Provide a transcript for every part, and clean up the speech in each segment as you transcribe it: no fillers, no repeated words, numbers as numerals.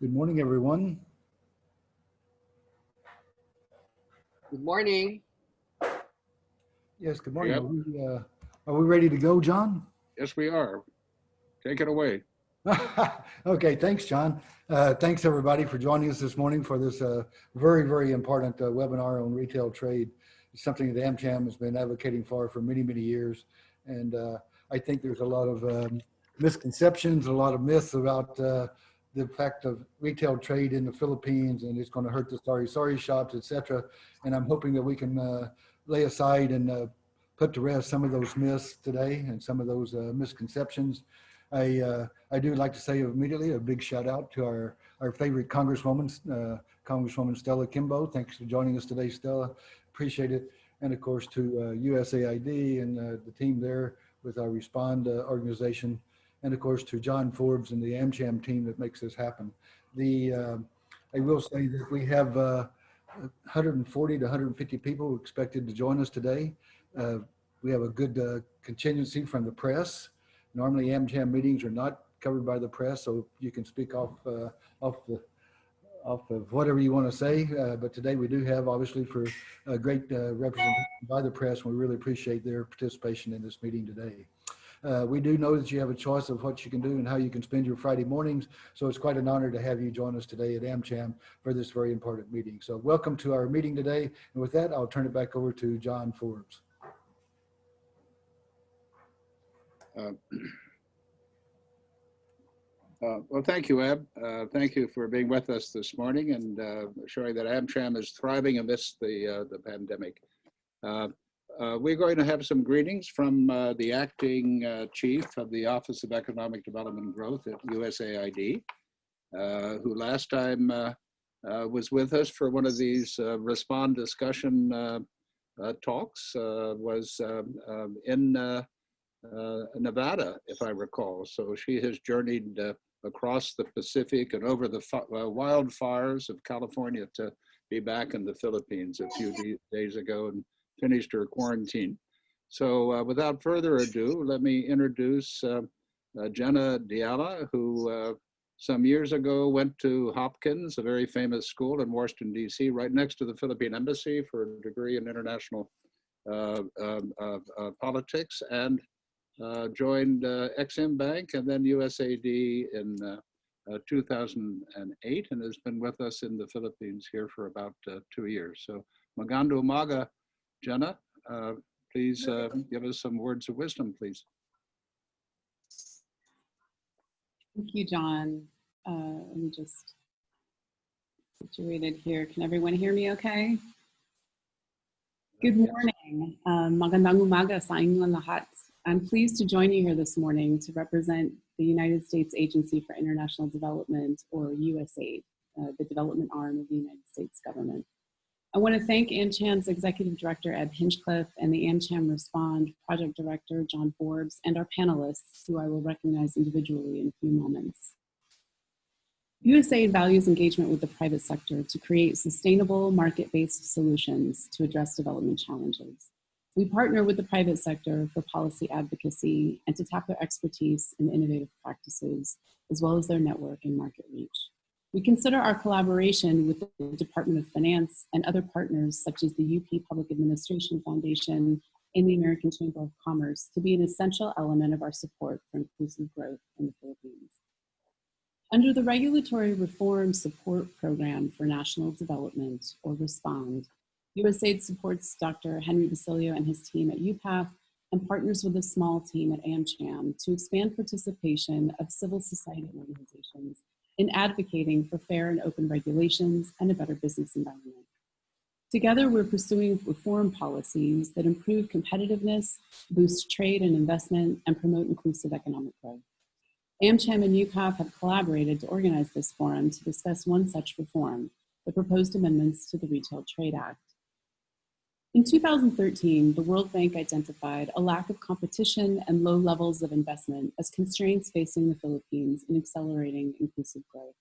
Good morning, everyone. Good morning. Yes, good morning. Yep. Are we ready to go, John? Yes, we are. Take it away. Okay, thanks, John. Thanks, everybody, for joining us this morning for this very, very important webinar on retail trade. It's something that AmCham has been advocating for many, many years. And I think there's a lot of misconceptions, a lot of myths about the fact of retail trade in the Philippines, and it's going to hurt the sorry shops, etc. And I'm hoping that we can lay aside and put to rest some of those myths today and some of those misconceptions. I do like to say immediately a big shout out to our favorite Congresswoman, Congresswoman Stella Kimbo. Thanks for joining us today, Stella. Appreciate it. And of course to USAID and the team there with our Respond organization. And of course to John Forbes and the AmCham team that makes this happen. I will say that we have 140 to 150 people expected to join us today. We have a good contingency from the press. Normally AmCham meetings are not covered by the press, so you can speak off of whatever you want to say. But today we do have, obviously, for a great representation by the press. We really appreciate their participation in this meeting today. We do know that you have a choice of what you can do and how you can spend your Friday mornings. So it's quite an honor to have you join us today at AmCham for this very important meeting. So welcome to our meeting today. And with that, I'll turn it back over to John Forbes. Well, thank you, Eb. Thank you for being with us this morning and showing that AmCham is thriving amidst the pandemic. We're going to have some greetings from the acting chief of the Office of Economic Development and Growth at USAID, who last time was with us for one of these Respond discussion talks, was in Nevada, if I recall. So she has journeyed across the Pacific and over the wildfires of California to be back in the Philippines a few days ago and finished her quarantine. So without further ado, let me introduce Jenna Diala, who some years ago went to Hopkins, a very famous school in Washington, D.C., right next to the Philippine Embassy for a degree in international politics, and joined Exim Bank and then USAID in 2008, and has been with us in the Philippines here for about 2 years. So Magandang umaga, Jenna. Please give us some words of wisdom, please. Thank you, John. Let me just situated here. Can everyone hear me okay? Good morning. Magandang umaga sa inyong lahat. I'm pleased to join you here this morning to represent the United States Agency for International Development, or USAID, the development arm of the United States government. I want to thank AmCham's Executive Director, Ed Hinchcliffe, and the AmCham Respond Project Director, John Forbes, and our panelists, who I will recognize individually in a few moments. USAID values engagement with the private sector to create sustainable market-based solutions to address development challenges. We partner with the private sector for policy advocacy and to tap their expertise in innovative practices, as well as their network and market reach. We consider our collaboration with the Department of Finance and other partners, such as the UP Public Administration Foundation and the American Chamber of Commerce, to be an essential element of our support for inclusive growth in the Philippines. Under the Regulatory Reform Support Program for National Development, or RESPOND, USAID supports Dr. Henry Basilio and his team at UPATH and partners with a small team at AmCham to expand participation of civil society organizations in advocating for fair and open regulations and a better business environment. Together, we're pursuing reform policies that improve competitiveness, boost trade and investment, and promote inclusive economic growth. AmCham and UPATH have collaborated to organize this forum to discuss one such reform, the proposed amendments to the Retail Trade Act. In 2013, the World Bank identified a lack of competition and low levels of investment as constraints facing the Philippines in accelerating inclusive growth.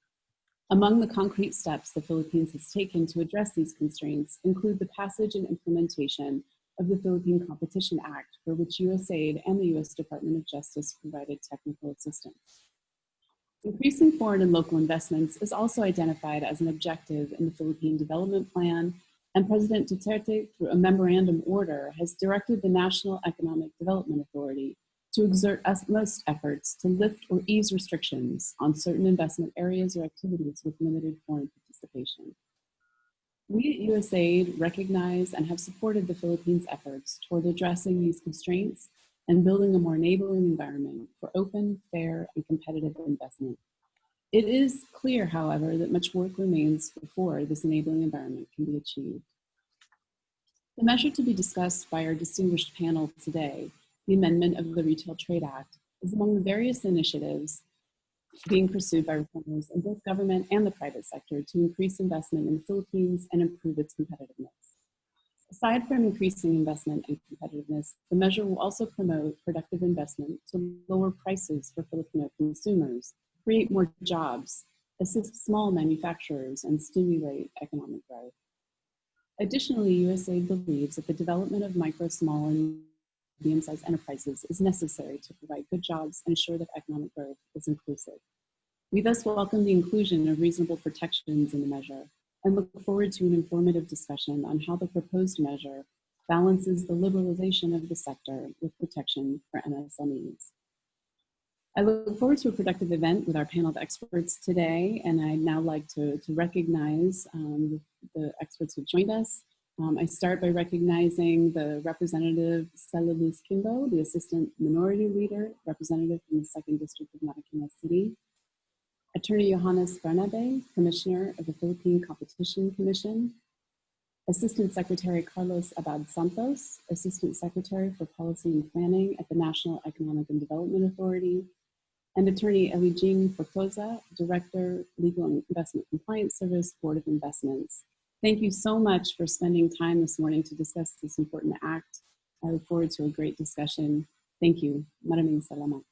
Among the concrete steps the Philippines has taken to address these constraints include the passage and implementation of the Philippine Competition Act, for which USAID and the U.S. Department of Justice provided technical assistance. Increasing foreign and local investments is also identified as an objective in the Philippine Development Plan, and President Duterte, through a memorandum order, has directed the National Economic Development Authority to exert utmost efforts to lift or ease restrictions on certain investment areas or activities with limited foreign participation. We at Usaid recognize and have supported the Philippines' efforts toward addressing these constraints and building a more enabling environment for open, fair, and competitive investment. It is clear, however, that much work remains before this enabling environment can be achieved. The measure to be discussed by our distinguished panel today, the amendment of the Retail Trade Act, is among the various initiatives being pursued by reformers in both government and the private sector to increase investment in the Philippines and improve its competitiveness. Aside from increasing investment and competitiveness, the measure will also promote productive investment to lower prices for Filipino consumers, create more jobs, assist small manufacturers, and stimulate economic growth. Additionally, USAID believes that the development of micro, small, and medium-sized enterprises is necessary to provide good jobs and ensure that economic growth is inclusive. We thus welcome the inclusion of reasonable protections in the measure and look forward to an informative discussion on how the proposed measure balances the liberalization of the sector with protection for MSMEs. I look forward to a productive event with our panel of experts today, and I'd now like to recognize the experts who've joined us. I start by recognizing the Representative Stella Luz Kimbo, the Assistant Minority Leader, representative from the 2nd District of Marikina City. Attorney Johanns Burnaby, Commissioner of the Philippine Competition Commission. Assistant Secretary Carlos Abad Santos, Assistant Secretary for Policy and Planning at the National Economic and Development Authority. And Attorney Eligene Fortosa, Director, Legal and Investment Compliance Service, Board of Investments. Thank you so much for spending time this morning to discuss this important act. I look forward to a great discussion. Thank you. Maraming salamat.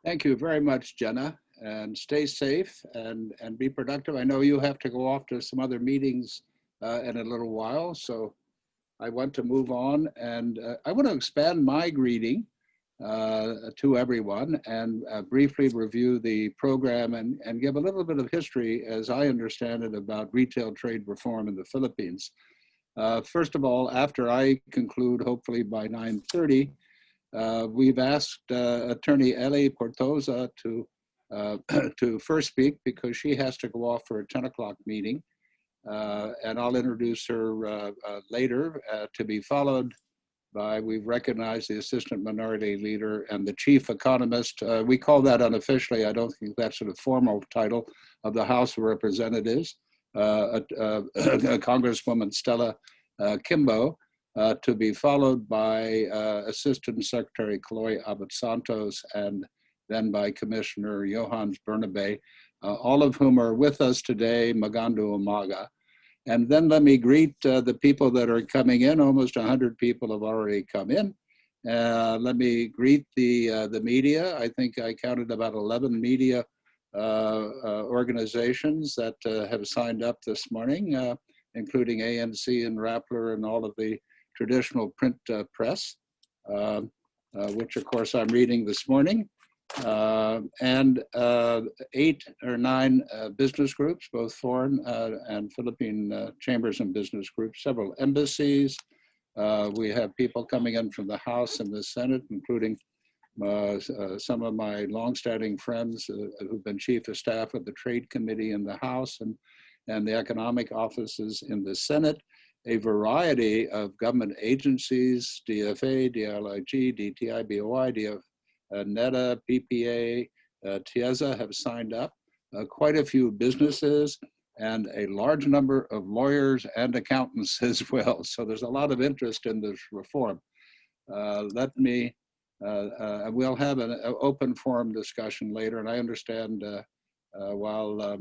Thank you very much, Jenna, and stay safe and be productive. I know you have to go off to some other meetings in a little while, so I want to move on, and I want to expand my greeting to everyone and briefly review the program and give a little bit of history, as I understand it, about retail trade reform in the Philippines. First of all, after I conclude, hopefully by 9:30, we've asked Attorney Eli Portosa to first speak because she has to go off for a 10 o'clock meeting. And I'll introduce her later, to be followed by, we've recognized the Assistant Minority Leader and the Chief Economist. We call that unofficially, I don't think that's a formal title, of the House of Representatives, Congresswoman Stella Kimbo, to be followed by Assistant Secretary Chloe Abad Santos, and then by Commissioner Johanns Burnaby, all of whom are with us today. Magandang umaga. And then let me greet the people that are coming in. Almost 100 people have already come in. Let me greet the media. I think I counted about 11 media organizations that have signed up this morning, including ANC and Rappler and all of the traditional print press, which of course I'm reading this morning. And 8 or 9 business groups, both foreign and Philippine chambers and business groups, several embassies. We have people coming in from the House and the Senate, including some of my longstanding friends who've been chief of staff of the Trade Committee in the House and the economic offices in the Senate. A variety of government agencies, DFA, DLIG, DTI, BOI, NEDA, PPA, TIEZA have signed up, quite a few businesses, and a large number of lawyers and accountants as well. So there's a lot of interest in this reform. We'll have an open forum discussion later, and I understand while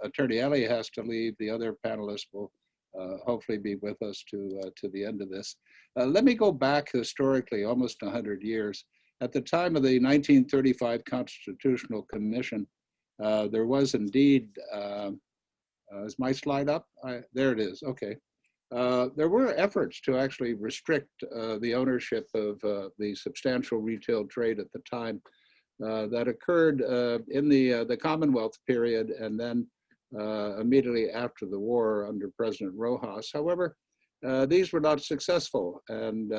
Attorney Ellie has to leave, the other panelists will hopefully be with us to the end of this. Let me go back historically, almost 100 years. At the time of the 1935 Constitutional Commission, there was indeed, is my slide up? There it is, okay. There were efforts to actually restrict the ownership of the substantial retail trade at the time that occurred in the Commonwealth period and then immediately after the war under President Rojas. However, these were not successful, and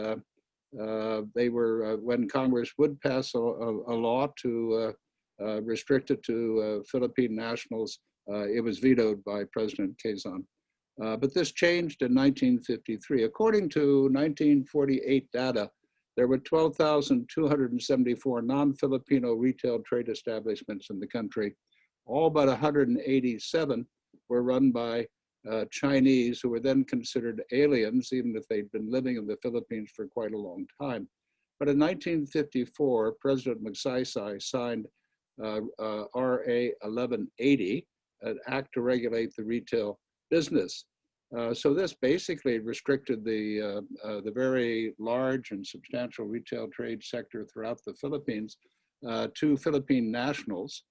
they were, when Congress would pass a law to restrict it to Philippine nationals, it was vetoed by President Quezon. But this changed in 1953. According to 1948 data, there were 12,274 non-Filipino retail trade establishments in the country. All but 187 were run by Chinese, who were then considered aliens, even if they'd been living in the Philippines for quite a long time. But in 1954, President Magsaysay signed RA 1180, an act to regulate the retail business. So this basically restricted the very large and substantial retail trade sector throughout the Philippines to Philippine nationals,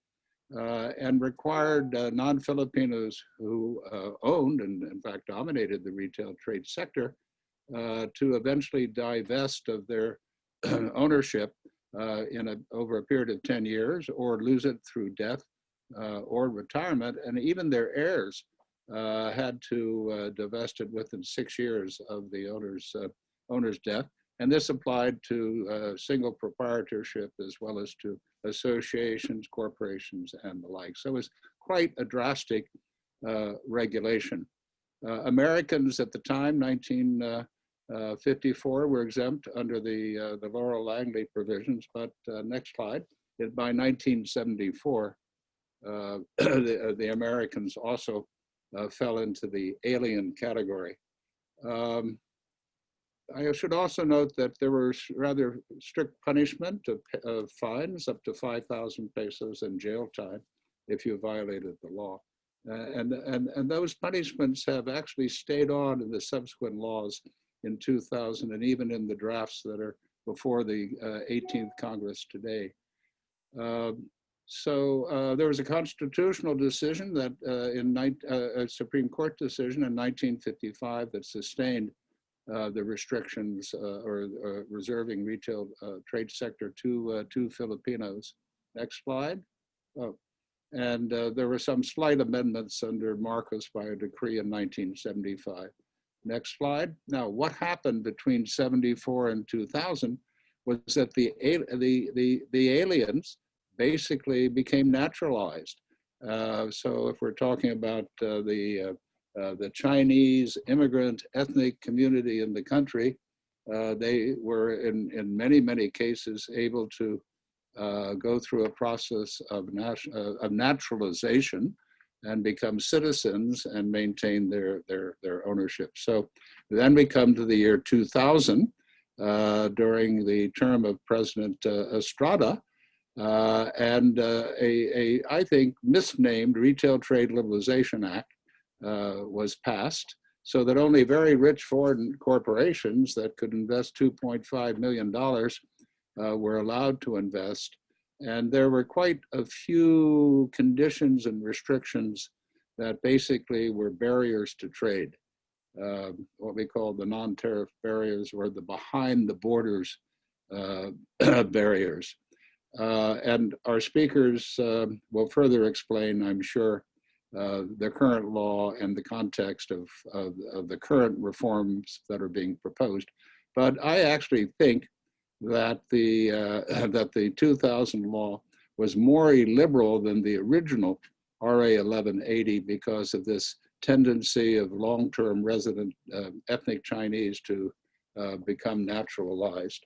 and required non-Filipinos who owned and in fact dominated the retail trade sector to eventually divest of their ownership over a period of 10 years, or lose it through death or retirement, and even their heirs had to divest it within 6 years of the owner's death. And this applied to single proprietorship as well as to associations, corporations, and the like. So it was quite a drastic regulation. Americans at the time, 1954, were exempt under the Laurel-Langley provisions, but next slide, by 1974, the Americans also fell into the alien category. I should also note that there was rather strict punishment of fines up to 5,000 pesos and jail time if you violated the law. And those punishments have actually stayed on in the subsequent laws in 2000 and even in the drafts that are before the 18th Congress today. So there was a constitutional decision that a Supreme Court decision in 1955 that sustained the restrictions or reserving retail trade sector to Filipinos. Next slide. Oh. And there were some slight amendments under Marcos by a decree in 1975. Next slide. Now, what happened between 74 and 2000 was that the aliens basically became naturalized. So if we're talking about the Chinese immigrant ethnic community in the country, they were in many cases able to go through a process of naturalization and become citizens and maintain their ownership. So then we come to the year 2000 during the term of President Estrada, and I think, misnamed Retail Trade Liberalization Act was passed, so that only very rich foreign corporations that could invest $2.5 million were allowed to invest. And there were quite a few conditions and restrictions that basically were barriers to trade, what we call the non-tariff barriers or the behind the borders barriers. And our speakers will further explain, I'm sure, the current law and the context of the current reforms that are being proposed. But I actually think that the 2000 law was more illiberal than the original RA 1180 because of this tendency of long-term resident ethnic Chinese to become naturalized.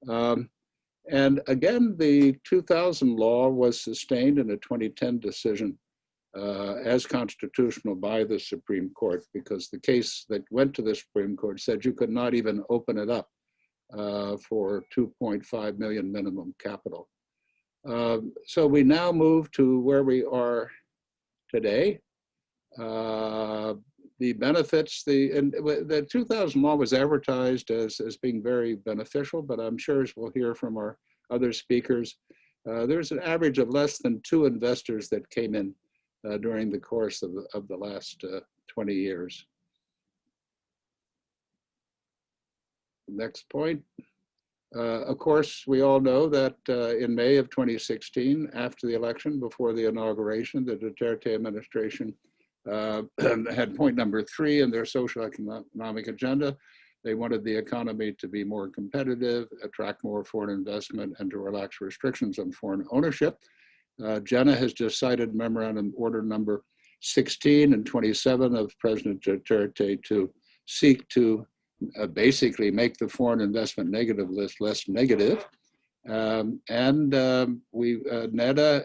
And again, the 2000 law was sustained in a 2010 decision as constitutional by the Supreme Court, because the case that went to the Supreme Court said you could not even open it up for 2.5 million minimum capital. So we now move to where we are today. The benefits, the 2000 law was advertised as being very beneficial, but I'm sure, as we'll hear from our other speakers, there's an average of less than 2 investors that came in during the course of the last 20 years. Next point. Of course, we all know that in May of 2016, after the election, before the inauguration, the Duterte administration had point number 3 in their social economic agenda. They wanted the economy to be more competitive, attract more foreign investment, and to relax restrictions on foreign ownership. Jenna has just cited Memorandum Order number 16 and 27 of President Duterte to seek to basically make the foreign investment negative list less negative. NEDA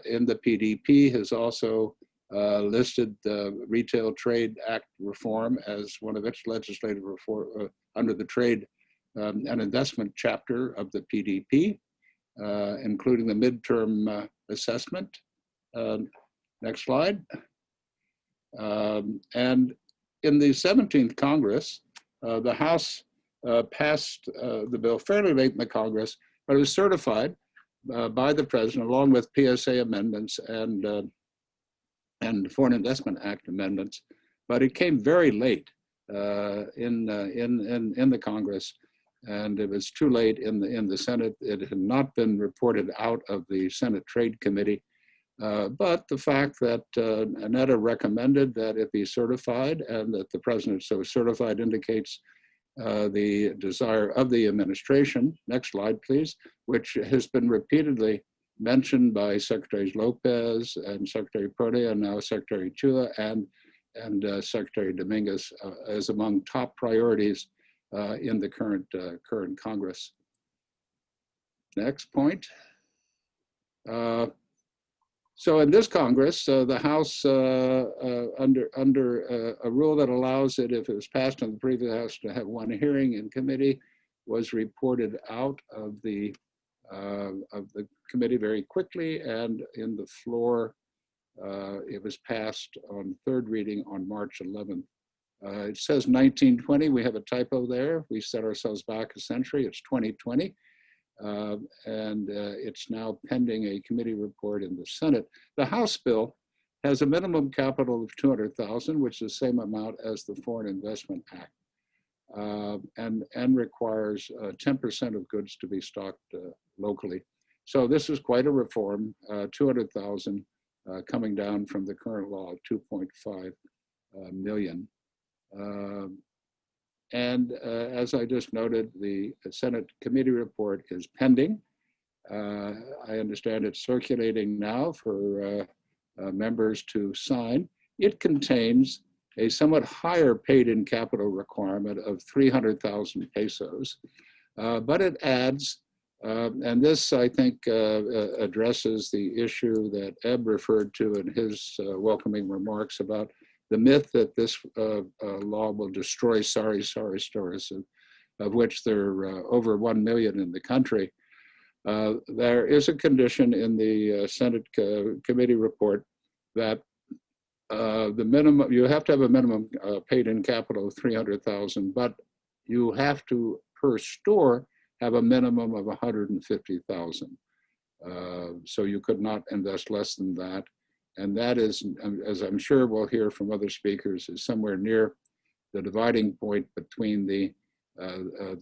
in the PDP has also listed the Retail Trade Act reform as one of its legislative reform under the Trade and Investment chapter of the PDP, including the midterm assessment. Next slide. And in the 17th Congress, the House passed the bill fairly late in the Congress, but it was certified by the President along with PSA amendments and Foreign Investment Act amendments. But it came very late in the Congress, and it was too late in the Senate. It had not been reported out of the Senate Trade Committee. But the fact that NEDA recommended that it be certified and that the President so certified indicates the desire of the administration. Next slide, please, which has been repeatedly mentioned by Secretaries Lopez and Secretary Prode and now Secretary Chula and Secretary Dominguez as among top priorities in the current Congress. Next point. So in this Congress, the House, under a rule that allows it, if it was passed in the previous House, to have one hearing in committee, was reported out of the committee very quickly, and in the floor, it was passed on 3rd reading on March 11th. It says 1920. We have a typo there. We set ourselves back a century. It's 2020. And it's now pending a committee report in the Senate. The House bill has a minimum capital of 200,000, which is the same amount as the Foreign Investment Act, and requires 10% of goods to be stocked locally. So this is quite a reform, 200,000 coming down from the current law of 2.5 million. And as I just noted, the Senate committee report is pending. I understand it's circulating now for members to sign. It contains a somewhat higher paid-in capital requirement of 300,000 pesos, but it adds, and this I think addresses the issue that Eb referred to in his welcoming remarks about the myth that this law will destroy sorry stores, of which there are over 1 million in the country. There is a condition in the Senate committee report that the minimum, you have to have a minimum paid-in capital of 300,000, but you have to, per store, have a minimum of 150,000. So you could not invest less than that. And that is, as I'm sure we'll hear from other speakers, is somewhere near the dividing point between the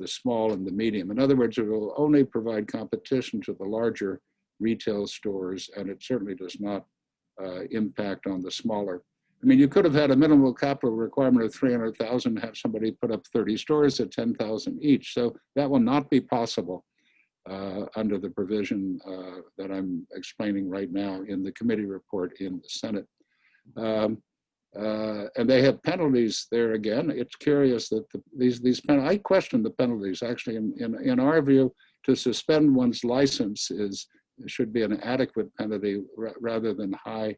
small and the medium. In other words, it will only provide competition to the larger retail stores, and it certainly does not impact on the smaller. I mean, you could have had a minimal capital requirement of 300,000, have somebody put up 30 stores at 10,000 each. So that will not be possible under the provision that I'm explaining right now in the committee report in the Senate. And they have penalties there again. It's curious that these penalties, I question the penalties. Actually, in our view, to suspend one's license should be an adequate penalty rather than high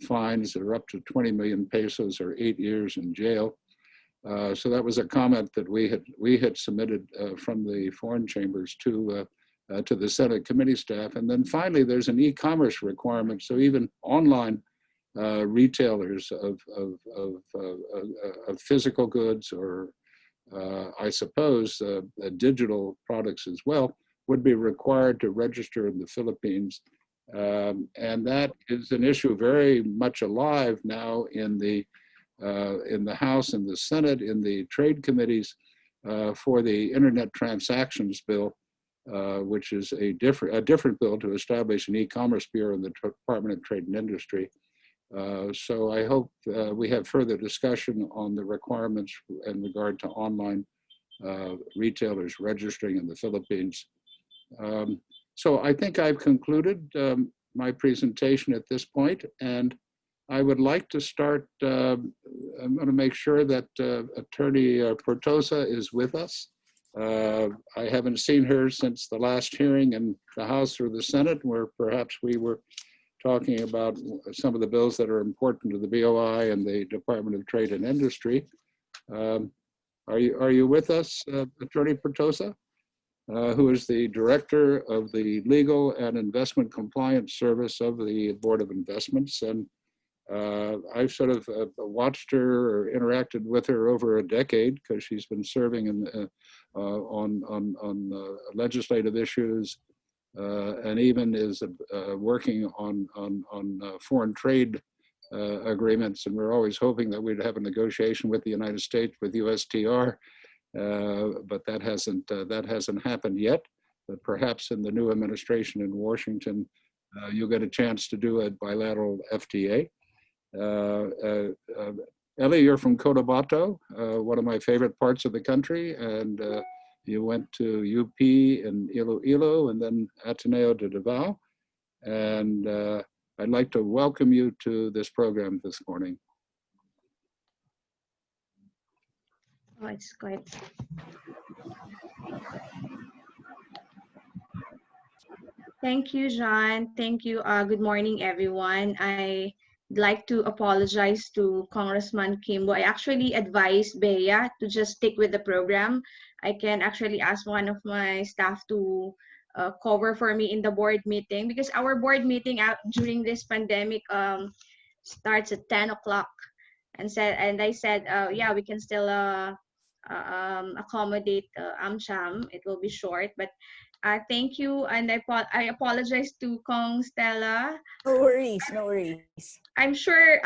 fines that are up to 20 million pesos or 8 years in jail. So that was a comment that we had submitted from the foreign chambers to the Senate committee staff. And then finally, there's an e-commerce requirement. So even online retailers of physical goods or I suppose digital products as well would be required to register in the Philippines. And that is an issue very much alive now in the House and the Senate, in the trade committees for the Internet Transactions Bill. which is a different bill to establish an e-commerce bureau in the Department of Trade and Industry. So I hope we have further discussion on the requirements in regard to online retailers registering in the Philippines. So I think I've concluded my presentation at this point, and I would like to start. I'm going to make sure that Attorney Portosa is with us. I haven't seen her since the last hearing in the House or the Senate, where perhaps we were talking about some of the bills that are important to the BOI and the Department of Trade and Industry. Are you with us, Attorney Portosa, who is the Director of the Legal and Investment Compliance Service of the Board of Investments? And I've sort of watched her or interacted with her over a decade, because she's been serving in, on legislative issues, and even is working on foreign trade agreements. And we're always hoping that we'd have a negotiation with the United States with USTR, but that hasn't happened yet. But perhaps in the new administration in Washington, you'll get a chance to do a bilateral FTA. Ellie, you're from Cotabato, one of my favorite parts of the country, and you went to UP in Iloilo and then Ateneo de Davao. And I'd like to welcome you to this program this morning. Oh, it's quite. Thank you, John. Thank you. Good morning, everyone. I'd like to apologize to Congressman Kimbo. I actually advised Bea to just stick with the program. I can actually ask one of my staff to cover for me in the board meeting, because our board meeting during this pandemic starts at 10 o'clock. And I said, yeah, we can still accommodate AmCham. It will be short, but thank you, and I apologize to Kong Stella. No worries, no worries. I'm sure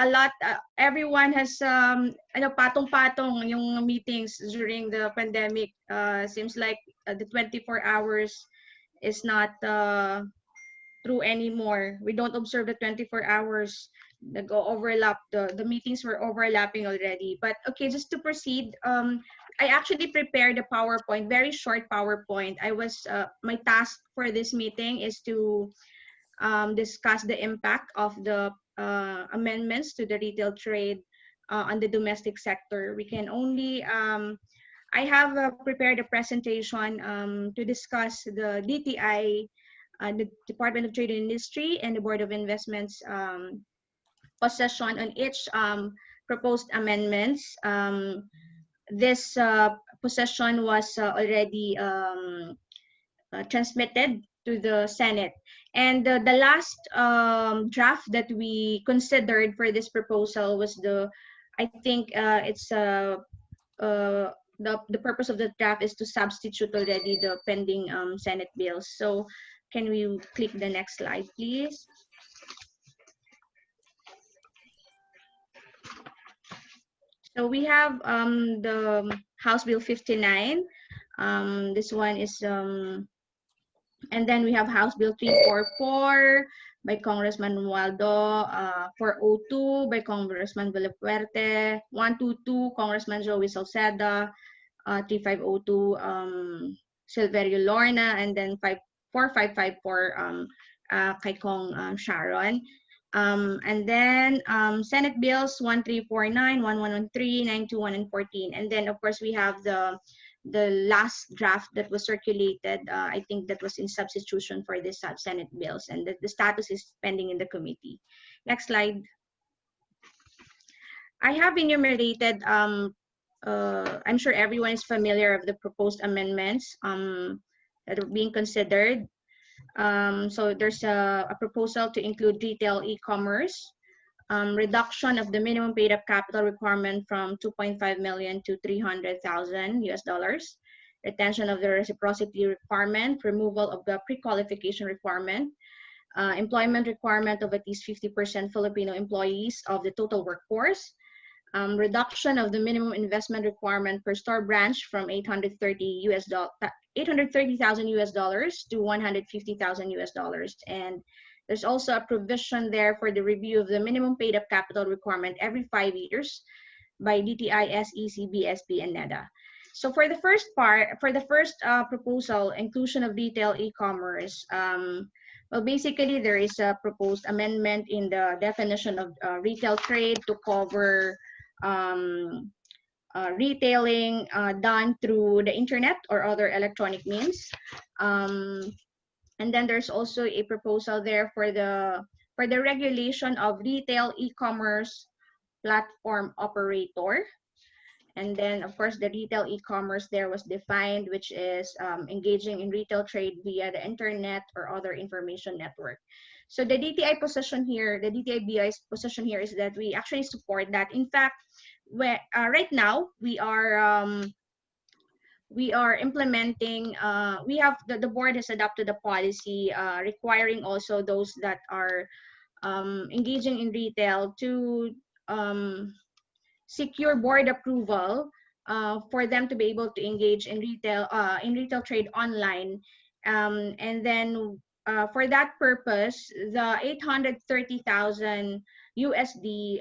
everyone has patong-patong yung meetings during the pandemic. Seems like the 24 hours is not true anymore. We don't observe the 24 hours. The meetings were overlapping already. But okay, just to proceed, I actually prepared a PowerPoint, very short PowerPoint. My task for this meeting is to discuss the impact of the amendments to the retail trade on the domestic sector. We can only, I have prepared a presentation to discuss the DTI, the Department of Trade and Industry, and the Board of Investments position on each proposed amendments. This position was already transmitted to the Senate. And the last draft that we considered for this proposal was I think it's the purpose of the draft is to substitute already the pending Senate bills. So can we click the next slide, please? So we have the House Bill 59. This one is, and then we have House Bill 344 by Congressman Romualdo, 402 by Congressman Villafuerte, 122 Congressman Joey Salceda, 3502 Silverio Lorna, and then 4554 kay Kong Sharon. And then Senate Bills 1349, 1113, 921, and 14. And then, of course, we have the last draft that was circulated. I think that was in substitution for this Senate bills, and the status is pending in the committee. Next slide. I have enumerated, I'm sure everyone is familiar of the proposed amendments that are being considered. So there's a proposal to include retail e-commerce, reduction of the minimum paid up capital requirement from 2.5 million to 300,000 US dollars, retention of the reciprocity requirement, removal of the pre-qualification requirement, employment requirement of at least 50% Filipino employees of the total workforce, reduction of the minimum investment requirement per store branch from 830 $830,000 US dollars to $150,000 US dollars. And there's also a provision there for the review of the minimum paid up capital requirement every 5 years by DTI, SEC, BSP, and NEDA. So for the first proposal, inclusion of retail e-commerce, well, basically there is a proposed amendment in the definition of retail trade to cover retailing done through the internet or other electronic means. And then there's also a proposal there for the regulation of retail e-commerce platform operator. And then, of course, the retail e-commerce there was defined, which is engaging in retail trade via the internet or other information network. So the DTI position here, the DTI BI's position here is that we actually support that. In fact, right now we are implementing. We have the board has adopted a policy requiring also those that are engaging in retail to secure board approval for them to be able to engage in retail trade online. And then for that purpose, the 830,000 USD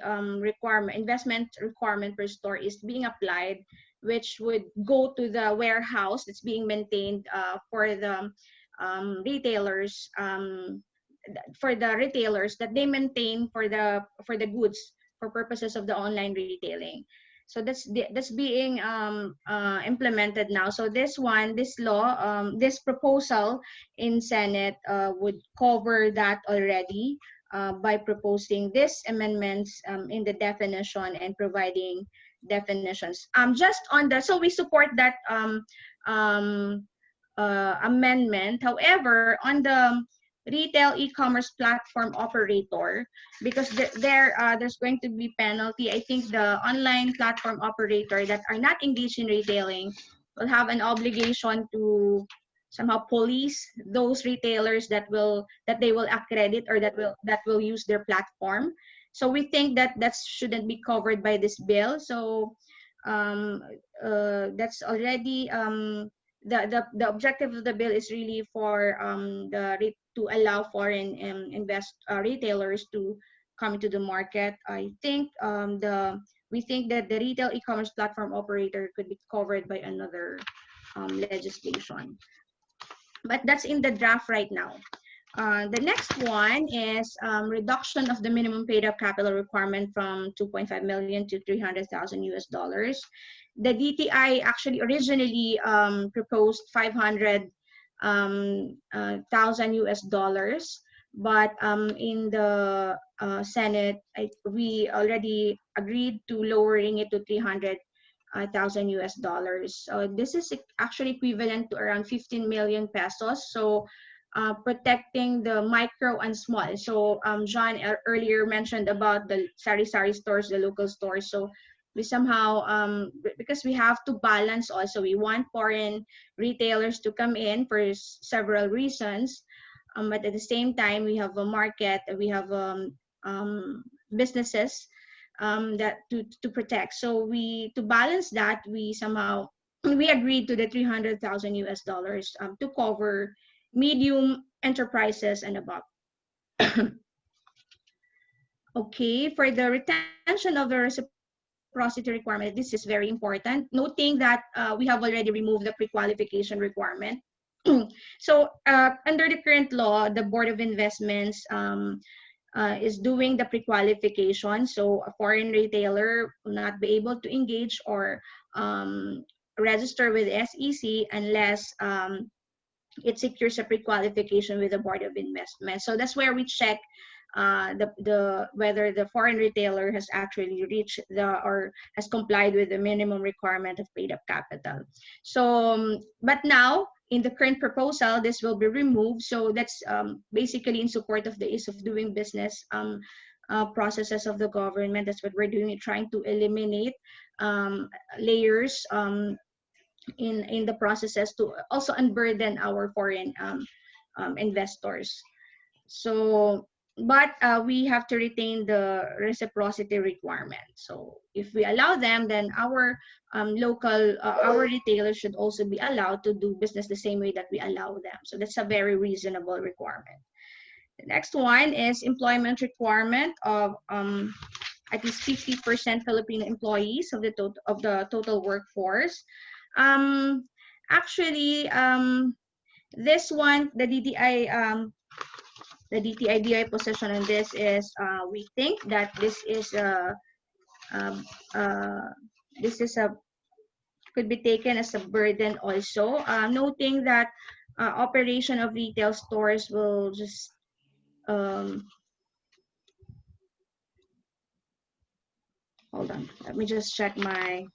investment requirement per store is being applied, which would go to the warehouse that's being maintained for the retailers that they maintain for the goods for purposes of the online retailing. So that's being implemented now. So this law, this proposal in Senate would cover that already by proposing these amendments in the definition and providing definitions. So we support that amendment. However, on the retail e-commerce platform operator, because there's going to be penalty. I think the online platform operator that are not engaged in retailing will have an obligation to somehow police those retailers that they will accredit or that will use their platform. So we think that shouldn't be covered by this bill. So that's already the objective of the bill is really for to allow foreign retailers to come into the market. I think we think that the retail e-commerce platform operator could be covered by another legislation, but that's in the draft right now. The next one is reduction of the minimum paid up capital requirement from 2.5 million to 300,000 US dollars. The DTI actually originally proposed 500,000 US dollars, but in the Senate, we already agreed to lowering it to 300,000 US dollars. So this is actually equivalent to around 15 million pesos. So protecting the micro and small. So John earlier mentioned about the sari-sari stores, the local stores. So we somehow, because we have to balance also, we want foreign retailers to come in for several reasons. But at the same time, we have a market, we have businesses that to protect. So to balance that, we agreed to the 300,000 US dollars to cover medium enterprises and above. Okay, for the retention of the reciprocity requirement, this is very important, noting that we have already removed the pre-qualification requirement. So under the current law, the Board of Investments is doing the pre-qualification. So a foreign retailer will not be able to engage or register with SEC unless it secures a pre-qualification with the Board of Investment. So that's where we check whether the foreign retailer has actually reached or has complied with the minimum requirement of paid up capital. So, but now in the current proposal, this will be removed. So that's basically in support of the ease of doing business processes of the government. That's what we're doing, we're trying to eliminate layers in the processes to also unburden our foreign investors. So we have to retain the reciprocity requirement. So if we allow them, then our our retailers should also be allowed to do business the same way that we allow them. So that's a very reasonable requirement. The next one is employment requirement of at least 50% Filipino employees of the total workforce. Actually, this one, the DTI position on this is we think that this is um, this is a could be taken as a burden also, noting that operation of retail stores will just hold on, let me just check my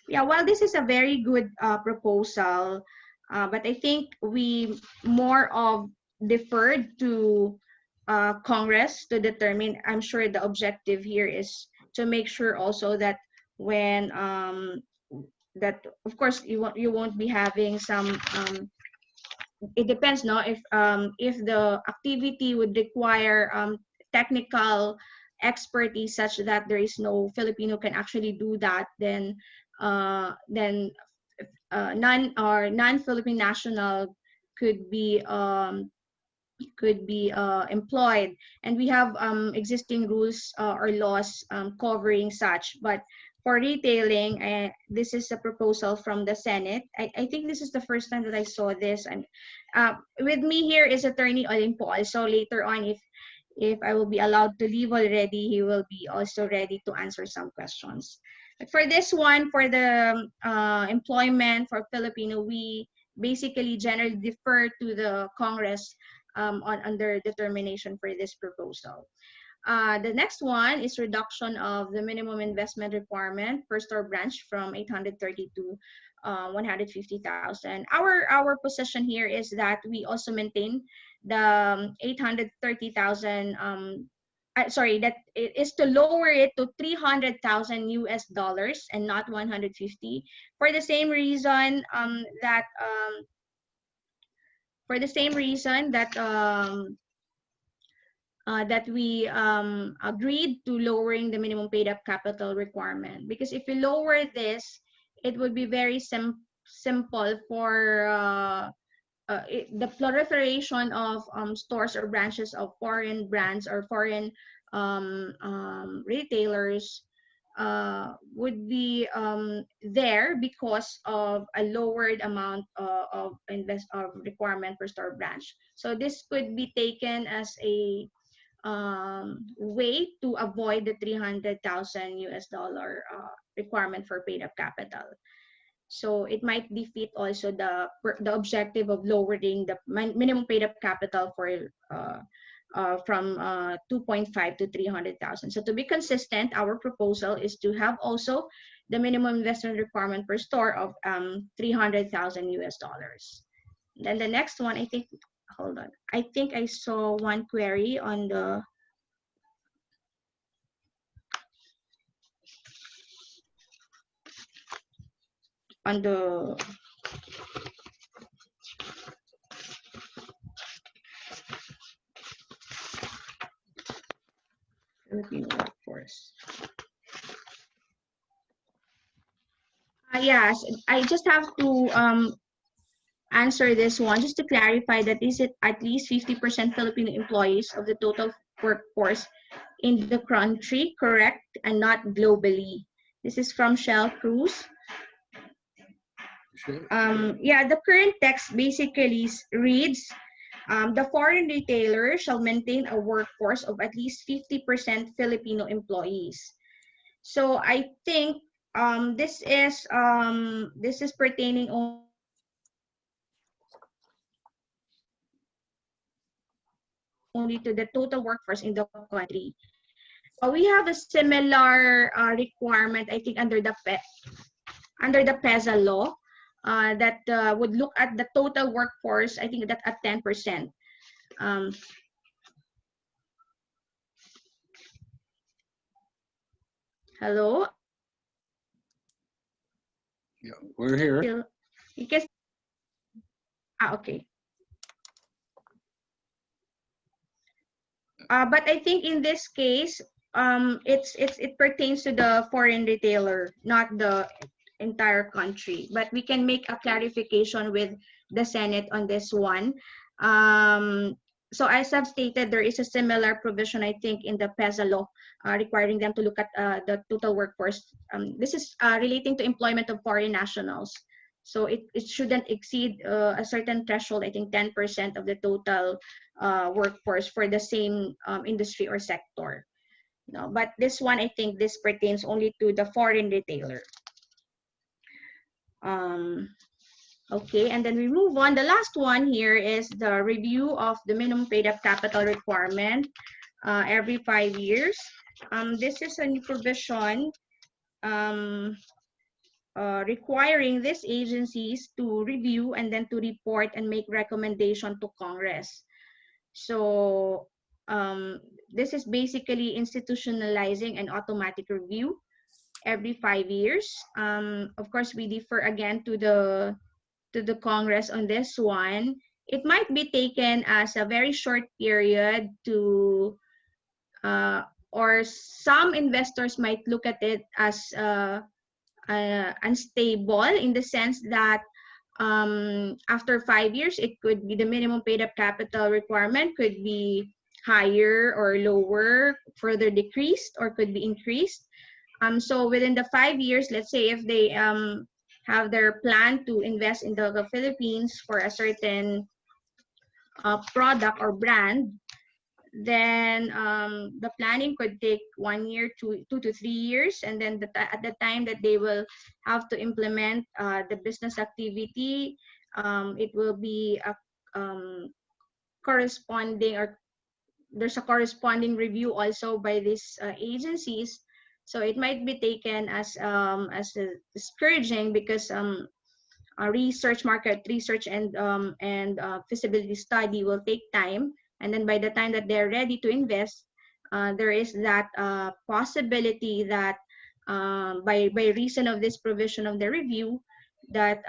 while this is a very good proposal, but I think we more of deferred to Congress to determine. I'm sure the objective here is to make sure also that when that of course you won't be having some it depends no if the activity would require technical expertise such that there is no Filipino can actually do that, then non-Philippine national could be employed, and we have existing rules or laws covering such. But for retailing, this is a proposal from the Senate. I think this is the first time that I saw this. And with me here is Attorney Olimpo. So later on, if I will be allowed to leave already, he will be also ready to answer some questions. But for this one, for the employment for Filipino, we basically generally defer to the Congress on their determination for this proposal. The next one is reduction of the minimum investment requirement per store branch from 830 to 150,000. Our position here is that we also maintain the 830,000. Sorry, that it is to lower it to 300,000 US dollars and not 150, for the same reason that that we agreed to lowering the minimum paid up capital requirement. Because if you lower this, it would be very simple for the proliferation of stores or branches of foreign brands or foreign retailers would be there because of a lowered amount of requirement per store branch. So this could be taken as a way to avoid the 300,000 US dollar requirement for paid up capital. So it might defeat also the objective of lowering the minimum paid up capital for from 2.5 to 300,000. So to be consistent, our proposal is to have also the minimum investment requirement per store of 300,000 US dollars. Then the next one, I think, hold on. I think I saw one query on the Filipino workforce. Yes, I just have to answer this one just to clarify that is it at least 50% Filipino employees of the total workforce in the country, correct, and not globally. This is from Shell Cruz. Yeah, the current text basically reads, the foreign retailer shall maintain a workforce of at least 50% Filipino employees. So I think this is pertaining only to the total workforce in the country. We have a similar requirement, I think, under the PEZA law that would look at the total workforce. I think that at 10%. Hello. Yeah, we're here. You can. Okay. But I think in this case, it pertains to the foreign retailer, not the entire country. But we can make a clarification with the Senate on this one. So as I've stated, there is a similar provision, I think, in the PESA law, requiring them to look at the total workforce. This is relating to employment of foreign nationals. So it shouldn't exceed a certain threshold, I think 10% of the total workforce for the same industry or sector. No, but this one, I think this pertains only to the foreign retailer. Okay, and then we move on. The last one here is the review of the minimum paid up capital requirement every 5 years. This is a new provision requiring these agencies to review and then to report and make recommendation to Congress. So this is basically institutionalizing an automatic review every 5 years. Of course, we defer again to the Congress on this one. It might be taken as a very short period to, or some investors might look at it as unstable, in the sense that after 5 years, it could be the minimum paid up capital requirement could be higher or lower, further decreased, or could be increased. So within the 5 years, let's say if they have their plan to invest in the Philippines for a certain product or brand, then the planning could take 1 year to 2 to 3 years, and then at the time that they will have to implement the business activity, it will be a corresponding, or there's a corresponding review also by these agencies. So it might be taken as discouraging, because market research and feasibility study will take time, and then by the time that they're ready to invest, there is that possibility that by reason of this provision of the review, that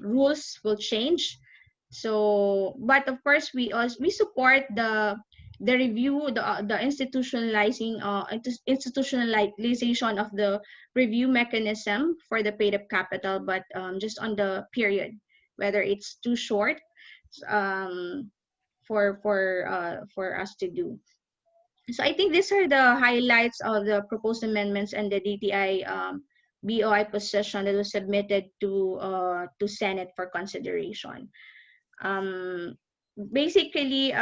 rules will change. So, but of course, we support the review, the institutionalization of the review mechanism for the paid up capital, but just on the period, whether it's too short for us to do. So I think these are the highlights of the proposed amendments and the DTI BOI position that was submitted to Senate for consideration. Basically,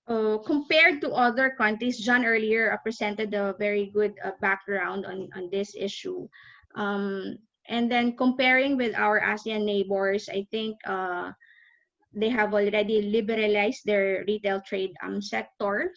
compared to other countries, John earlier presented a very good background on this issue. And then comparing with our ASEAN neighbors, I think they have already liberalized their retail trade sector,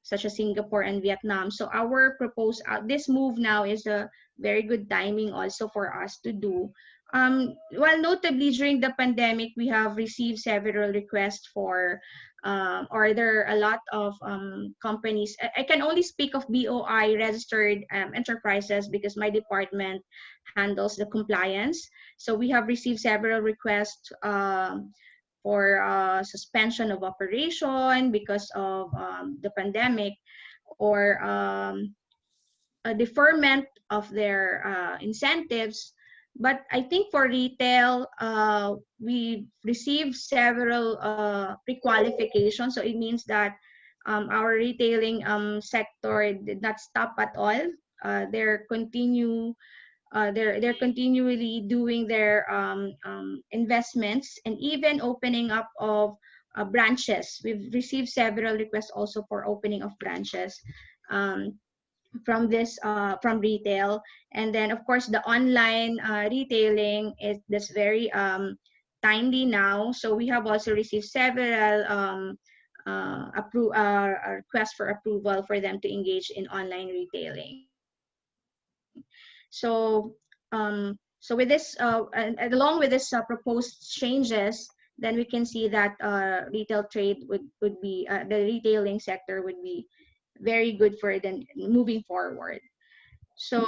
such as Singapore and Vietnam. So our proposed, this move now is a very good timing also for us to do. Well, notably during the pandemic, we have received several requests for, or there are a lot of companies. I can only speak of BOI registered enterprises because my department handles the compliance. So we have received several requests for suspension of operation because of the pandemic, or a deferment of their incentives. But I think for retail, we received several pre-qualifications. So it means that our retailing sector did not stop at all. They're continually doing their investments, and even opening up of branches. We've received several requests also for opening of branches from retail. And then of course the online retailing is that's very timely now. So we have also received several requests for approval for them to engage in online retailing. So so with this and along with this proposed changes, then we can see that retail trade would be the retailing sector would be very good for them moving forward. So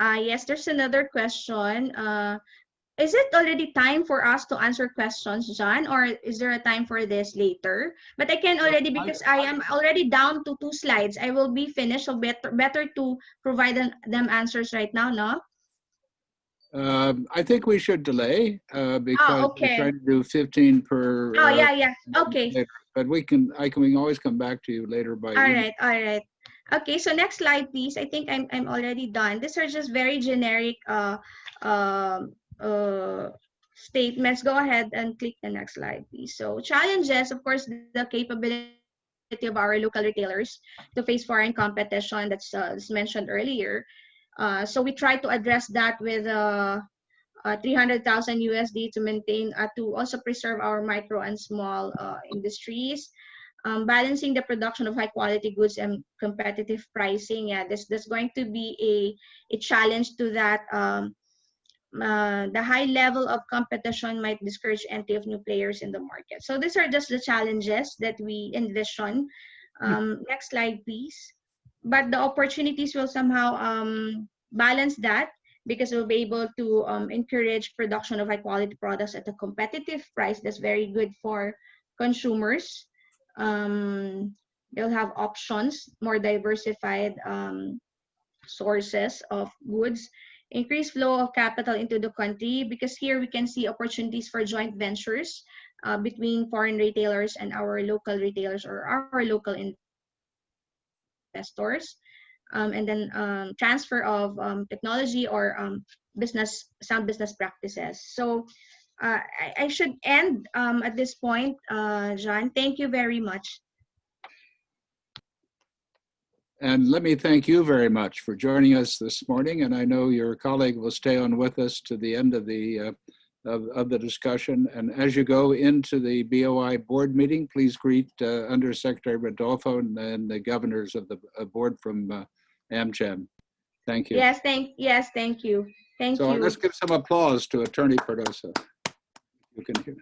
Yes, there's another question. Is it already time for us to answer questions, John, or is there a time for this later? But I can already, because I am already down to 2 slides. I will be finished, so better to provide them answers right now, no? I think we should delay because we're Okay. trying to do 15 per. Oh, yeah. Okay. Later. But we can always come back to you later by All email. right. Okay, so next slide, please. I think I'm already done. These are just very generic um, statements. Go ahead and click the next slide, please. So challenges, of course, the capability of our local retailers to face foreign competition that's mentioned earlier. So we try to address that with 300,000 USD to maintain to also preserve our micro and small industries. Balancing the production of high quality goods and competitive pricing. Yeah, there's going to be a challenge to that. The high level of competition might discourage entry of new players in the market. So these are just the challenges that we envision. Next slide, please. But the opportunities will somehow balance that, because we'll be able to encourage production of high quality products at a competitive price that's very good for consumers. They'll have options, more diversified sources of goods, increased flow of capital into the country, because here we can see opportunities for joint ventures between foreign retailers and our local retailers or our local investors. And then transfer of technology or sound business practices. So I should end at this point, John. Thank you very much. And let me thank you very much for joining us this morning. And I know your colleague will stay on with us to the end of the discussion. And as you go into the BOI board meeting, please greet Undersecretary Rodolfo and the governors of the board from AmCham. Thank you. Yes, thank you. Thank so you. Let's give some applause to Attorney Perdosa. You can hear.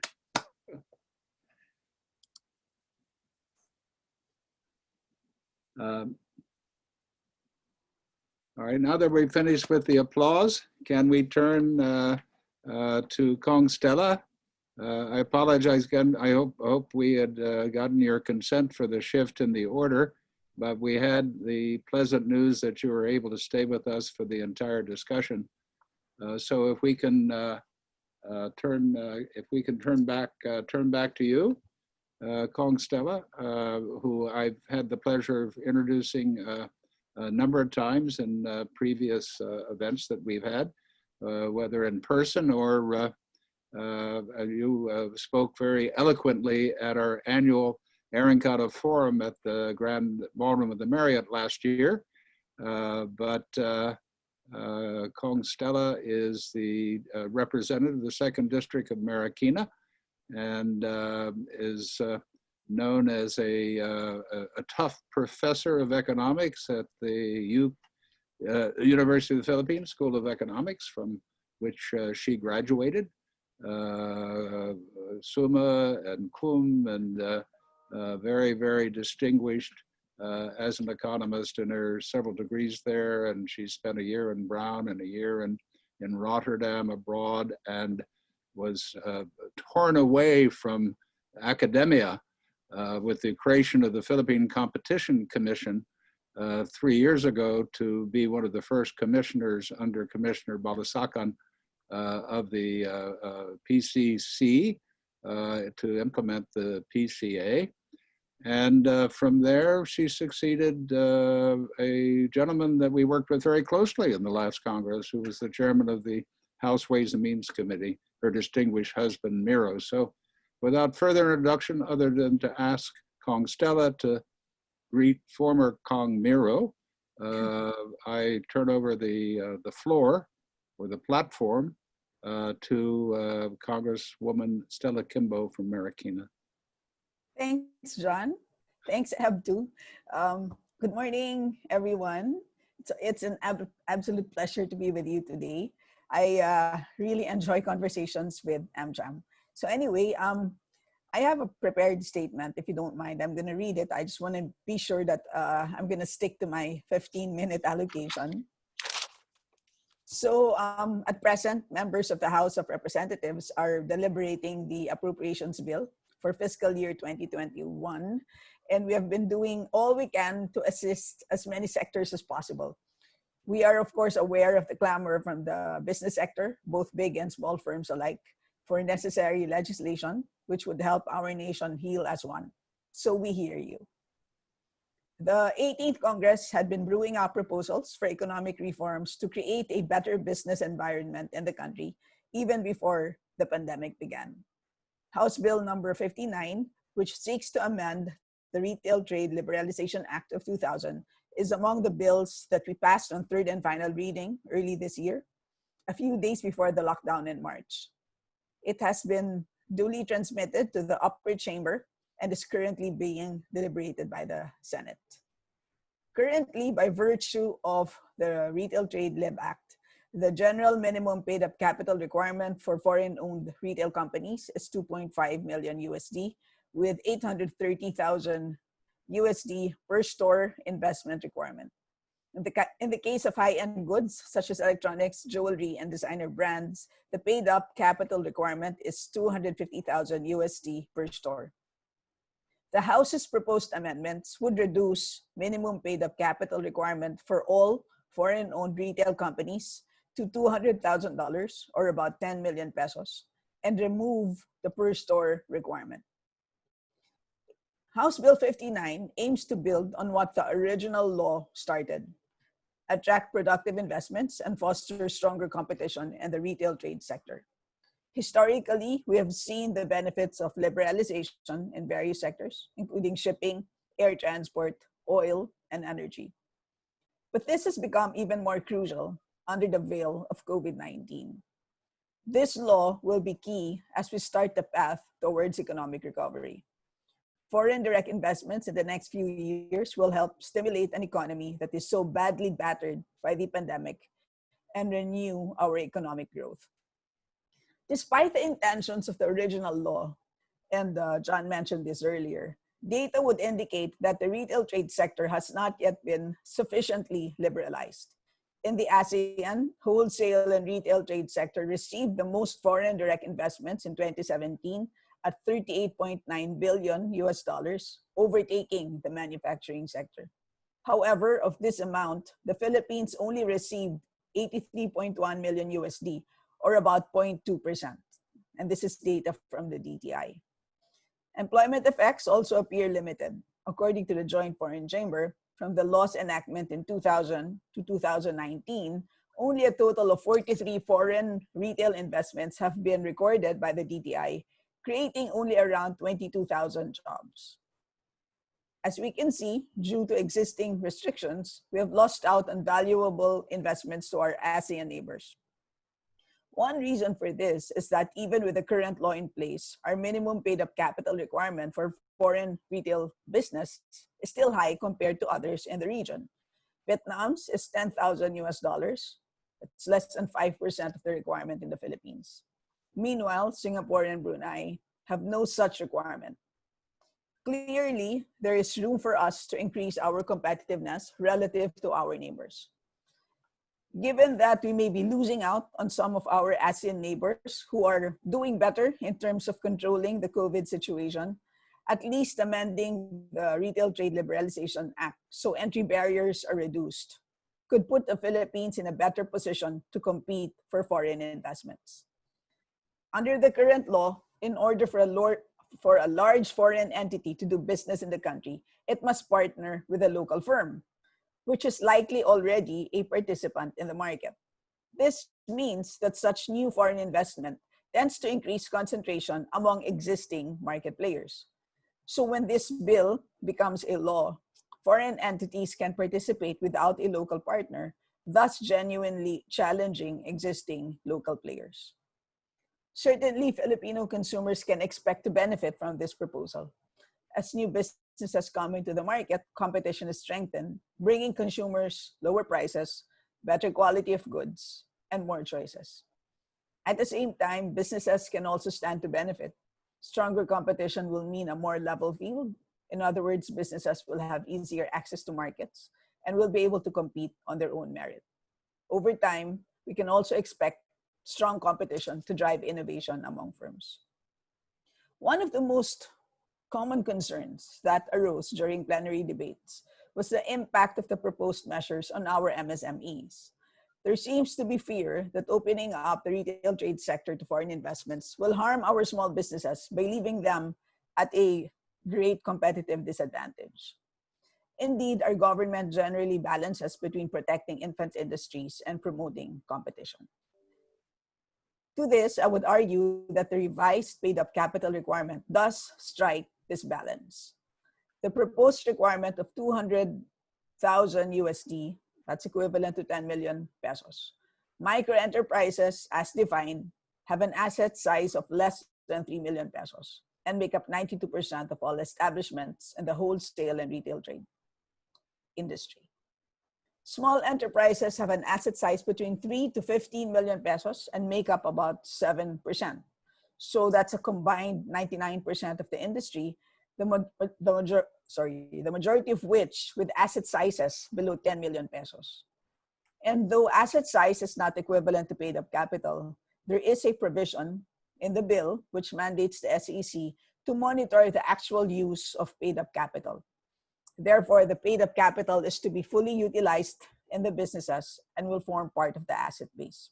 All right, now that we've finished with the applause, can we turn to Kong Stella? I apologize again. I hope we had gotten your consent for the shift in the order, but we had the pleasant news that you were able to stay with us for the entire discussion. So if we can turn back to you, Kong Stella, who I've had the pleasure of introducing a number of times in previous events that we've had, whether in person or you spoke very eloquently at our annual Arincada Forum at the Grand Ballroom of the Marriott last year. But Kong Stella is the representative of the 2nd District of Marikina and is known as a tough professor of economics at the University of the Philippines School of Economics, from which she graduated, summa and cum, and very, very distinguished as an economist in her several degrees there. And she spent a year in Brown and a year in Rotterdam abroad, and was torn away from academia with the creation of the Philippine Competition Commission 3 years ago to be one of the first commissioners under Commissioner Balasacan of the PCC to implement the PCA. And from there, she succeeded a gentleman that we worked with very closely in the last Congress, who was the chairman of the House Ways and Means Committee, her distinguished husband, Miro. So without further introduction, other than to ask Kong Stella to greet former Kong Miro, I turn over the floor or the platform to Congresswoman Stella Kimbo from Marikina. Thanks, John. Thanks, Abdu. Good morning, everyone. It's an absolute pleasure to be with you today. I really enjoy conversations with AmCham. So anyway, I have a prepared statement, if you don't mind. I'm going to read it. I just want to be sure that I'm going to stick to my 15-minute allocation. So at present, members of the House of Representatives are deliberating the Appropriations Bill for fiscal year 2021. And we have been doing all we can to assist as many sectors as possible. We are, of course, aware of the clamor from the business sector, both big and small firms alike, for necessary legislation, which would help our nation heal as one. So we hear you. The 18th Congress had been brewing up proposals for economic reforms to create a better business environment in the country, even before the pandemic began. House Bill number 59, which seeks to amend the Retail Trade Liberalization Act of 2000, is among the bills that we passed on third and final reading early this year, a few days before the lockdown in March. It has been duly transmitted to the upper chamber and is currently being deliberated by the Senate. Currently, by virtue of the Retail Trade Lib Act, the general minimum paid up capital requirement for foreign-owned retail companies is 2.5 million USD, with 830,000 USD per store investment requirement. In the case of high-end goods, such as electronics, jewelry, and designer brands, the paid-up capital requirement is 250,000 USD per store. The House's proposed amendments would reduce minimum paid-up capital requirement for all foreign-owned retail companies to $200,000, or about 10 million pesos, and remove the per-store requirement. House Bill 59 aims to build on what the original law started, attract productive investments, and foster stronger competition in the retail trade sector. Historically, we have seen the benefits of liberalization in various sectors, including shipping, air transport, oil, and energy. But this has become even more crucial under the veil of COVID-19. This law will be key as we start the path towards economic recovery. Foreign direct investments in the next few years will help stimulate an economy that is so badly battered by the pandemic and renew our economic growth. Despite the intentions of the original law, and John mentioned this earlier, data would indicate that the retail trade sector has not yet been sufficiently liberalized. In the ASEAN, wholesale and retail trade sector received the most foreign direct investments in 2017 at 38.9 billion US dollars, overtaking the manufacturing sector. However, of this amount, the Philippines only received 83.1 million USD, or about 0.2%. And this is data from the DTI. Employment effects also appear limited. According to the Joint Foreign Chamber, from the law's enactment in 2000 to 2019, only a total of 43 foreign retail investments have been recorded by the DTI, creating only around 22,000 jobs. As we can see, due to existing restrictions, we have lost out on valuable investments to our ASEAN neighbors. One reason for this is that even with the current law in place, our minimum paid up capital requirement for foreign retail business is still high compared to others in the region. Vietnam's is 10,000 US dollars. It's less than 5% of the requirement in the Philippines. Meanwhile, Singapore and Brunei have no such requirement. Clearly, there is room for us to increase our competitiveness relative to our neighbors. Given that we may be losing out on some of our ASEAN neighbors who are doing better in terms of controlling the COVID situation, at least amending the Retail Trade Liberalization Act so entry barriers are reduced could put the Philippines in a better position to compete for foreign investments. Under the current law, in order for a large foreign entity to do business in the country, it must partner with a local firm, which is likely already a participant in the market. This means that such new foreign investment tends to increase concentration among existing market players. So when this bill becomes a law, foreign entities can participate without a local partner, thus genuinely challenging existing local players. Certainly, Filipino consumers can expect to benefit from this proposal. As new businesses come into the market, competition is strengthened, bringing consumers lower prices, better quality of goods, and more choices. At the same time, businesses can also stand to benefit. Stronger competition will mean a more level field. In other words, businesses will have easier access to markets and will be able to compete on their own merit. Over time, we can also expect strong competition to drive innovation among firms. One of the most common concerns that arose during plenary debates was the impact of the proposed measures on our MSMEs. There seems to be fear that opening up the retail trade sector to foreign investments will harm our small businesses by leaving them at a great competitive disadvantage. Indeed, our government generally balances between protecting infant industries and promoting competition. To this, I would argue that the revised paid-up capital requirement does strike this balance. The proposed requirement of 200,000 USD, that's equivalent to 10 million pesos. Micro-enterprises, as defined, have an asset size of less than 3 million pesos and make up 92% of all establishments in the wholesale and retail trade industry. Small enterprises have an asset size between 3 to 15 million pesos and make up about 7%. So that's a combined 99% of the industry, the majority of which with asset sizes below 10 million pesos. And though asset size is not equivalent to paid up capital, there is a provision in the bill which mandates the SEC to monitor the actual use of paid up capital. Therefore, the paid up capital is to be fully utilized in the businesses and will form part of the asset base.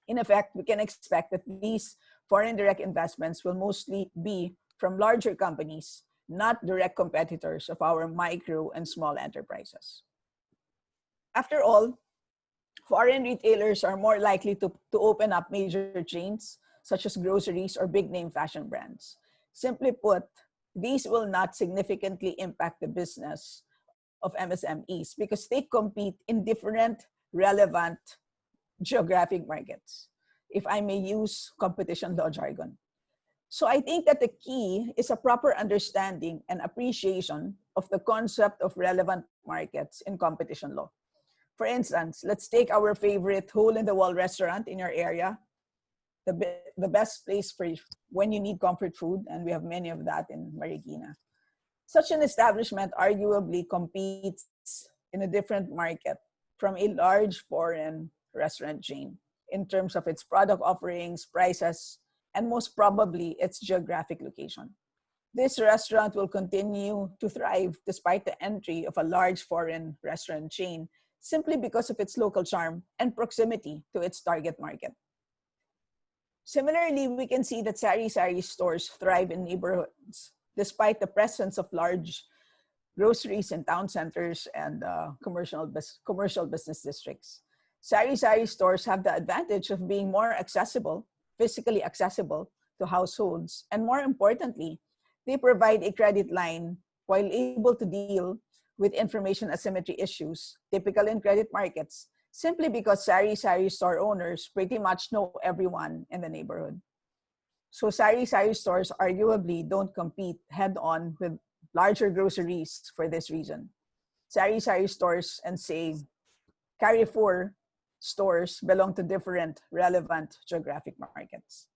In effect, we can expect that these foreign direct investments will mostly be from larger companies, not direct competitors of our micro and small enterprises. After all, foreign retailers are more likely to open up major chains, such as groceries or big-name fashion brands. Simply put, these will not significantly impact the business of MSMEs because they compete in different relevant geographic markets, if I may use competition law jargon. So I think that the key is a proper understanding and appreciation of the concept of relevant markets in competition law. For instance, let's take our favorite hole-in-the-wall restaurant in your area, the best place for when you need comfort food, and we have many of that in Marikina. Such an establishment arguably competes in a different market from a large foreign restaurant chain in terms of its product offerings, prices, and most probably its geographic location. This restaurant will continue to thrive despite the entry of a large foreign restaurant chain simply because of its local charm and proximity to its target market. Similarly, we can see that sari-sari stores thrive in neighborhoods despite the presence of large groceries in town centers and commercial business districts. Sari-sari stores have the advantage of being more accessible, physically accessible to households, and more importantly, they provide a credit line while able to deal with information asymmetry issues typical in credit markets, simply because sari-sari store owners pretty much know everyone in the neighborhood. So sari-sari stores arguably don't compete head-on with larger groceries for this reason. Sari-sari stores and say Carrefour stores belong to different relevant geographic markets.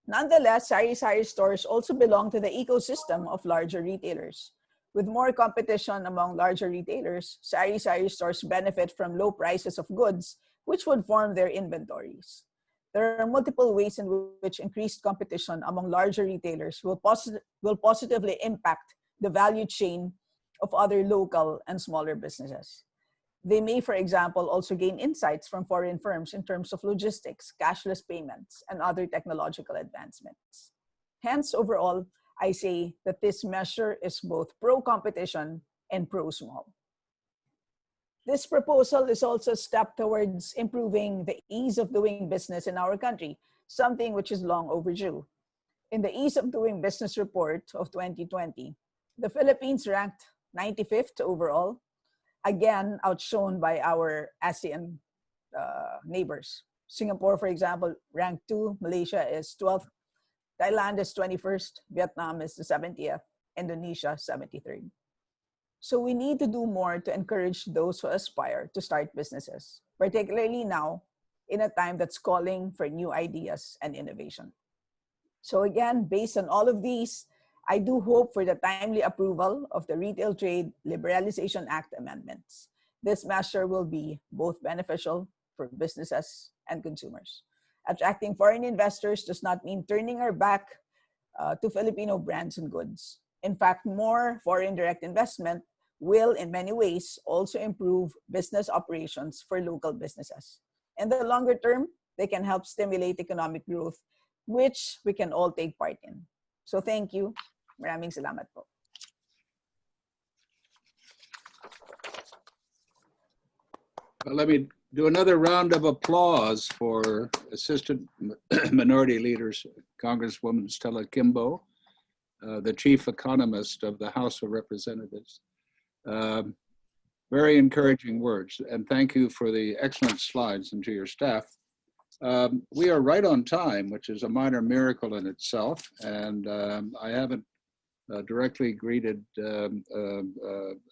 Nonetheless, sari-sari stores also belong to the ecosystem of larger retailers. With more competition among larger retailers, sari-sari stores benefit from low prices of goods, which would form their inventories. There are multiple ways in which increased competition among larger retailers will positively impact the value chain of other local and smaller businesses. They may, for example, also gain insights from foreign firms in terms of logistics, cashless payments, and other technological advancements. Hence, overall, I say that this measure is both pro-competition and pro-small. This proposal is also a step towards improving the ease of doing business in our country, something which is long overdue. In the Ease of Doing Business report of 2020, the Philippines ranked 95th overall, again outshone by our ASEAN neighbors. Singapore, for example, ranked 2, Malaysia is 12th, Thailand is 21st, Vietnam is the 70th, Indonesia 73rd. So we need to do more to encourage those who aspire to start businesses, particularly now in a time that's calling for new ideas and innovation. So again, based on all of these, I do hope for the timely approval of the Retail Trade Liberalization Act amendments. This measure will be both beneficial for businesses and consumers. Attracting foreign investors does not mean turning our back to Filipino brands and goods. In fact, more foreign direct investment will, in many ways, also improve business operations for local businesses. In the longer term, they can help stimulate economic growth, which we can all take part in. So thank you. Maraming salamat po. Well, let me do another round of applause for Assistant Minority Leaders, Congresswoman Stella Kimbo, the Chief Economist of the House of Representatives. Very encouraging words, and thank you for the excellent slides, and to your staff. We are right on time, which is a minor miracle in itself, and I haven't directly greeted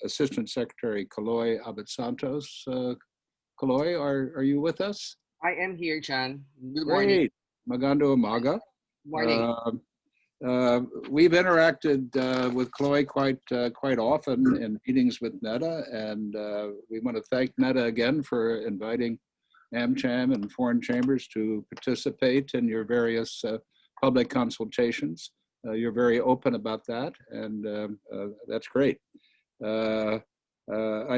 Assistant Secretary Kaloy Abad-Santos. Kaloy, are you with us? I am here, John. Good morning. Great. Magando umaga. Morning. We've interacted with Chloe quite often in meetings with NEDA, and we want to thank NEDA again for inviting AmCham and foreign chambers to participate in your various public consultations. You're very open about that, and that's great. I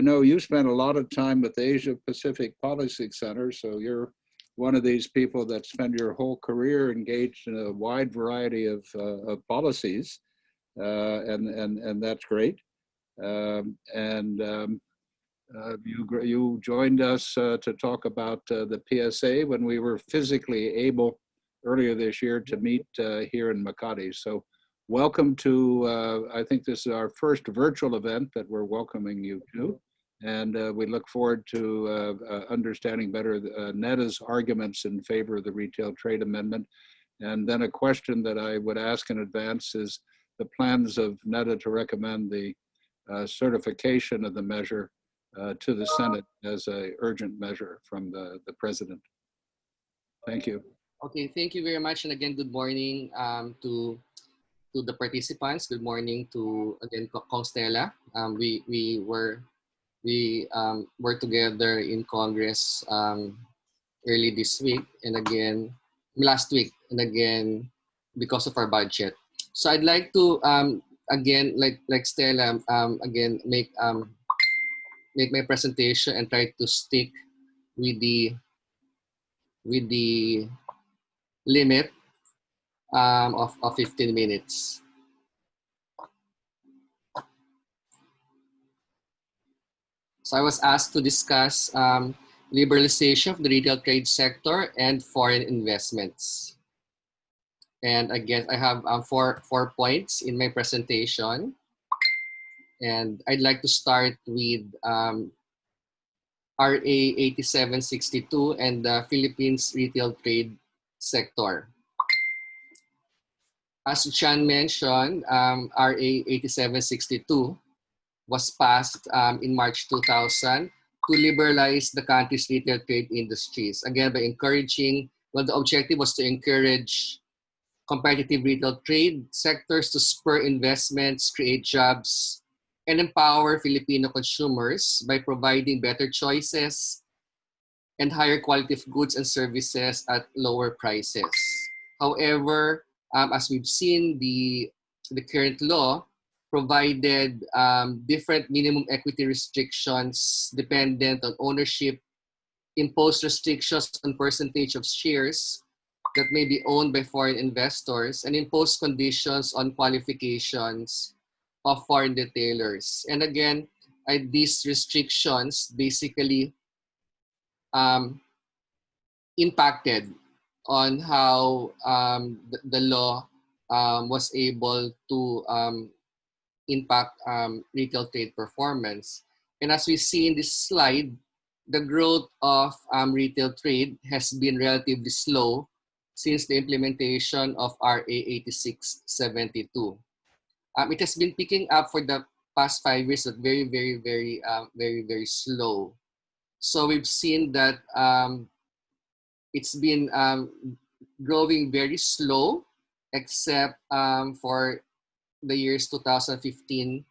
know you spent a lot of time with the Asia Pacific Policy Center, so you're one of these people that spend your whole career engaged in a wide variety of policies, and that's great. You joined us to talk about the PSA when we were physically able earlier this year to meet here in Makati. So welcome to, I think this is our first virtual event that we're welcoming you to. And we look forward to understanding better NEDA's arguments in favor of the Retail Trade Amendment. And then a question that I would ask in advance is the plans of NEDA to recommend the certification of the measure to the Senate as an urgent measure from the President. Thank you. Okay, thank you very much. And again, good morning to the participants. Good morning to, again, Kong Stella. We were together in Congress early this week and again last week, and again because of our budget. So I'd like to again, like Stella, again make my presentation and try to stick with the limit of 15 minutes. So I was asked to discuss liberalization of the retail trade sector and foreign investments. And again, I have four points in my presentation. And I'd like to start with RA 8762 and the Philippines retail trade sector. As Chan mentioned, RA 8762 was passed in March 2000 to liberalize the country's retail trade industries. Again, by encouraging, well, the objective was to encourage competitive retail trade sectors to spur investments, create jobs, and empower Filipino consumers by providing better choices and higher quality of goods and services at lower prices. However, as we've seen, the current law provided different minimum equity restrictions dependent on ownership, imposed restrictions on percentage of shares that may be owned by foreign investors, and imposed conditions on qualifications of foreign retailers. And again, these restrictions basically impacted on how the law was able to impact retail trade performance. And as we see in this slide, the growth of retail trade has been relatively slow since the implementation of RA 8672. It has been picking up for the past 5 years, but very slow. So we've seen that it's been growing very slow, except for the years 2015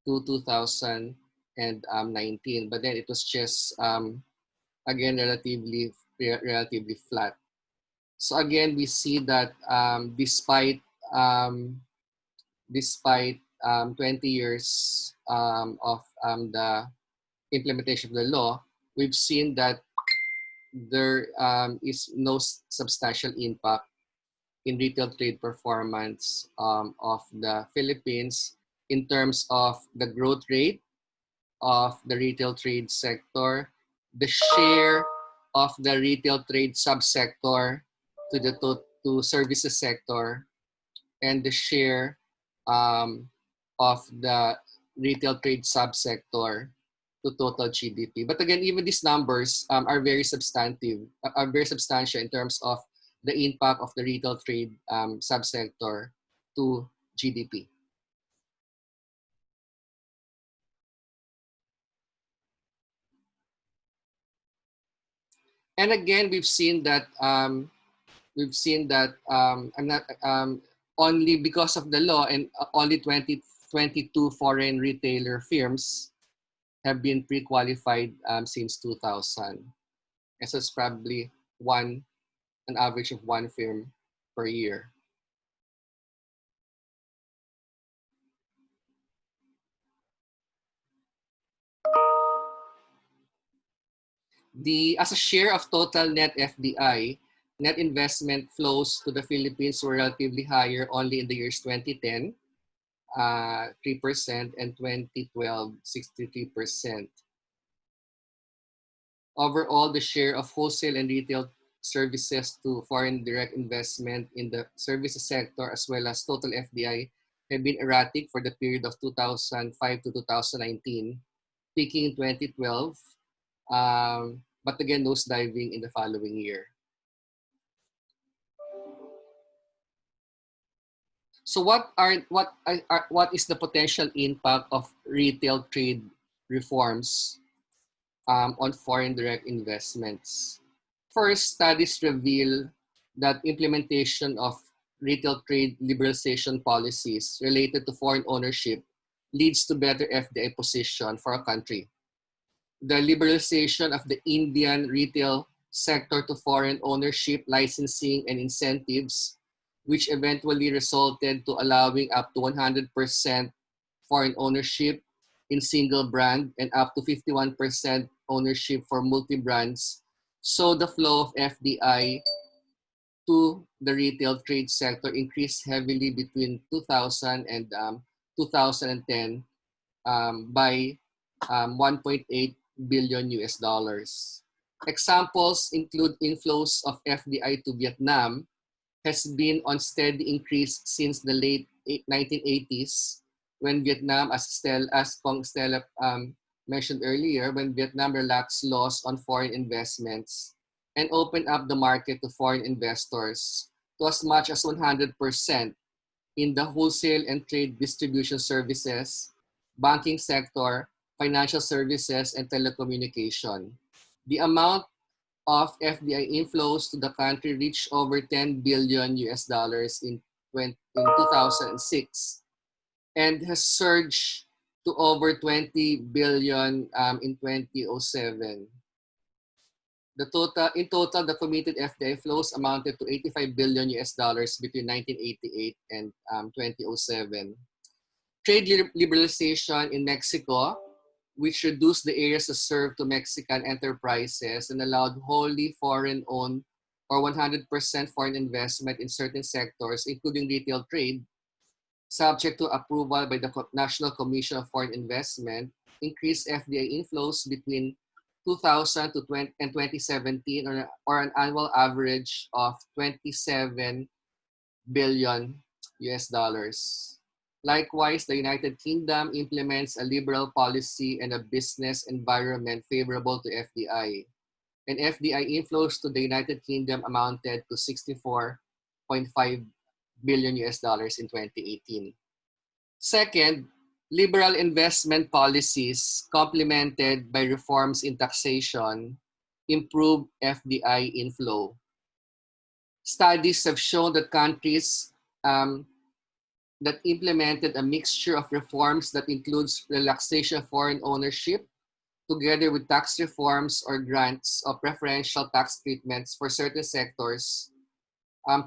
to 2019. But then it was just again, relatively flat. So again, we see that despite 20 years of the implementation of the law, we've seen that there is no substantial impact in retail trade performance of the Philippines in terms of the growth rate of the retail trade sector, the share of the retail trade subsector to the to services sector, and the share of the retail trade subsector to total GDP. But again, even these numbers are very substantial in terms of the impact of the retail trade subsector to GDP. And again, we've seen that I'm not only because of the law, and only 22 foreign retailer firms have been pre-qualified since 2000. And so it's probably an average of one firm per year. As a share of total net FDI, net investment flows to the Philippines were relatively higher only in the years 2010, 3%, and 2012, 63%. Overall, the share of wholesale and retail services to foreign direct investment in the services sector as well as total FDI have been erratic for the period of 2005 to 2019, peaking in 2012, but again, nosediving in the following year. So what is the potential impact of retail trade reforms on foreign direct investments? First, studies reveal that implementation of retail trade liberalization policies related to foreign ownership leads to better FDI position for a country. The liberalization of the Indian retail sector to foreign ownership, licensing, and incentives, which eventually resulted to allowing up to 100% foreign ownership in single brand and up to 51% ownership for multi-brands, so the flow of FDI to the retail trade sector increased heavily between 2000 and 2010 by 1.8 billion US dollars. Examples include inflows of FDI to Vietnam has been on steady increase since the late 1980s, when Vietnam, as Pong Stella mentioned earlier, when Vietnam relaxed laws on foreign investments and opened up the market to foreign investors to as much as 100% in the wholesale and trade distribution services, banking sector, financial services, and telecommunication. The amount of FDI inflows to the country reached over 10 billion US dollars in 2006 and has surged to over 20 billion in 2007. In total, the committed FDI flows amounted to 85 billion US dollars between 1988 and 2007. Trade liberalization in Mexico, which reduced the areas served to Mexican enterprises and allowed wholly foreign-owned or 100% foreign investment in certain sectors, including retail trade, subject to approval by the National Commission of Foreign Investment, increased FDI inflows between 2000 to 2017 or an annual average of 27 billion US dollars. Likewise, the United Kingdom implements a liberal policy and a business environment favorable to FDI. And FDI inflows to the United Kingdom amounted to 64.5 billion US dollars in 2018. Second, liberal investment policies complemented by reforms in taxation improve FDI inflow. Studies have shown that countries that implemented a mixture of reforms that includes relaxation of foreign ownership, together with tax reforms or grants of preferential tax treatments for certain sectors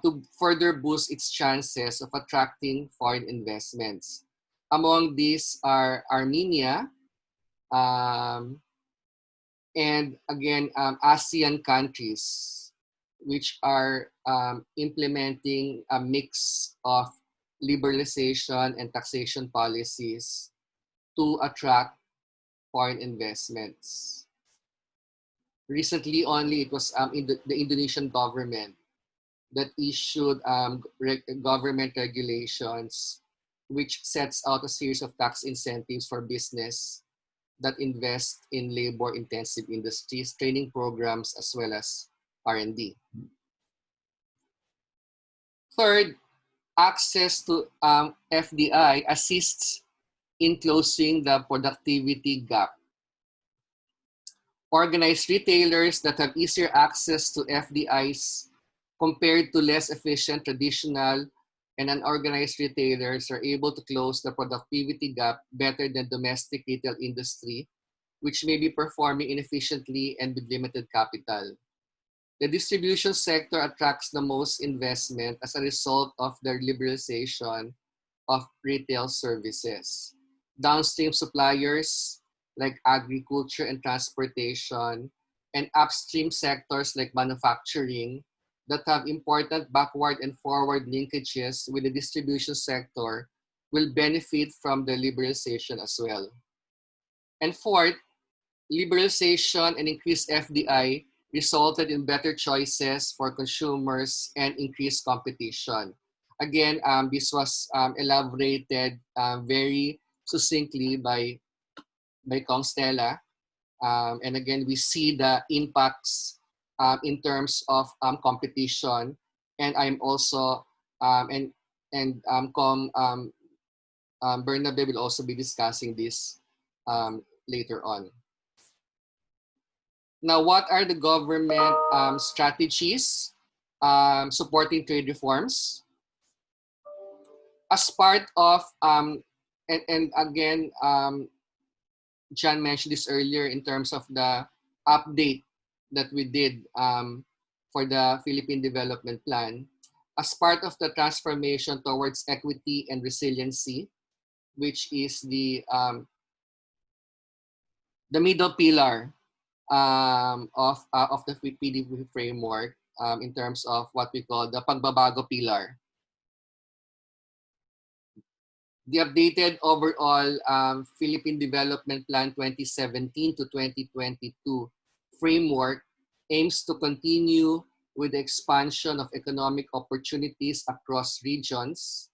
to further boost its chances of attracting foreign investments. Among these are Armenia, and again, ASEAN countries, which are implementing a mix of liberalization and taxation policies to attract foreign investments. Recently only, it was the Indonesian government that issued government regulations which sets out a series of tax incentives for business that invest in labor-intensive industries, training programs, as well as R&D. Third, access to FDI assists in closing the productivity gap. Organized retailers that have easier access to FDIs compared to less efficient traditional and unorganized retailers are able to close the productivity gap better than domestic retail industry, which may be performing inefficiently and with limited capital. The distribution sector attracts the most investment as a result of the liberalization of retail services. Downstream suppliers like agriculture and transportation, and upstream sectors like manufacturing that have important backward and forward linkages with the distribution sector will benefit from the liberalization as well. And fourth, liberalization and increased FDI resulted in better choices for consumers and increased competition. Again, this was elaborated very succinctly by Kong Stella. And again, we see the impacts in terms of competition. And I'm also, Kong Burnaby will also be discussing this later on. Now, what are the government strategies supporting trade reforms? As part of, and again, John mentioned this earlier in terms of the update that we did for the Philippine Development Plan, as part of the transformation towards equity and resiliency, which is the middle pillar of the PDP framework in terms of what we call the pagbabago pillar. The updated overall Philippine Development Plan 2017 to 2022 framework aims to continue with the expansion of economic opportunities across regions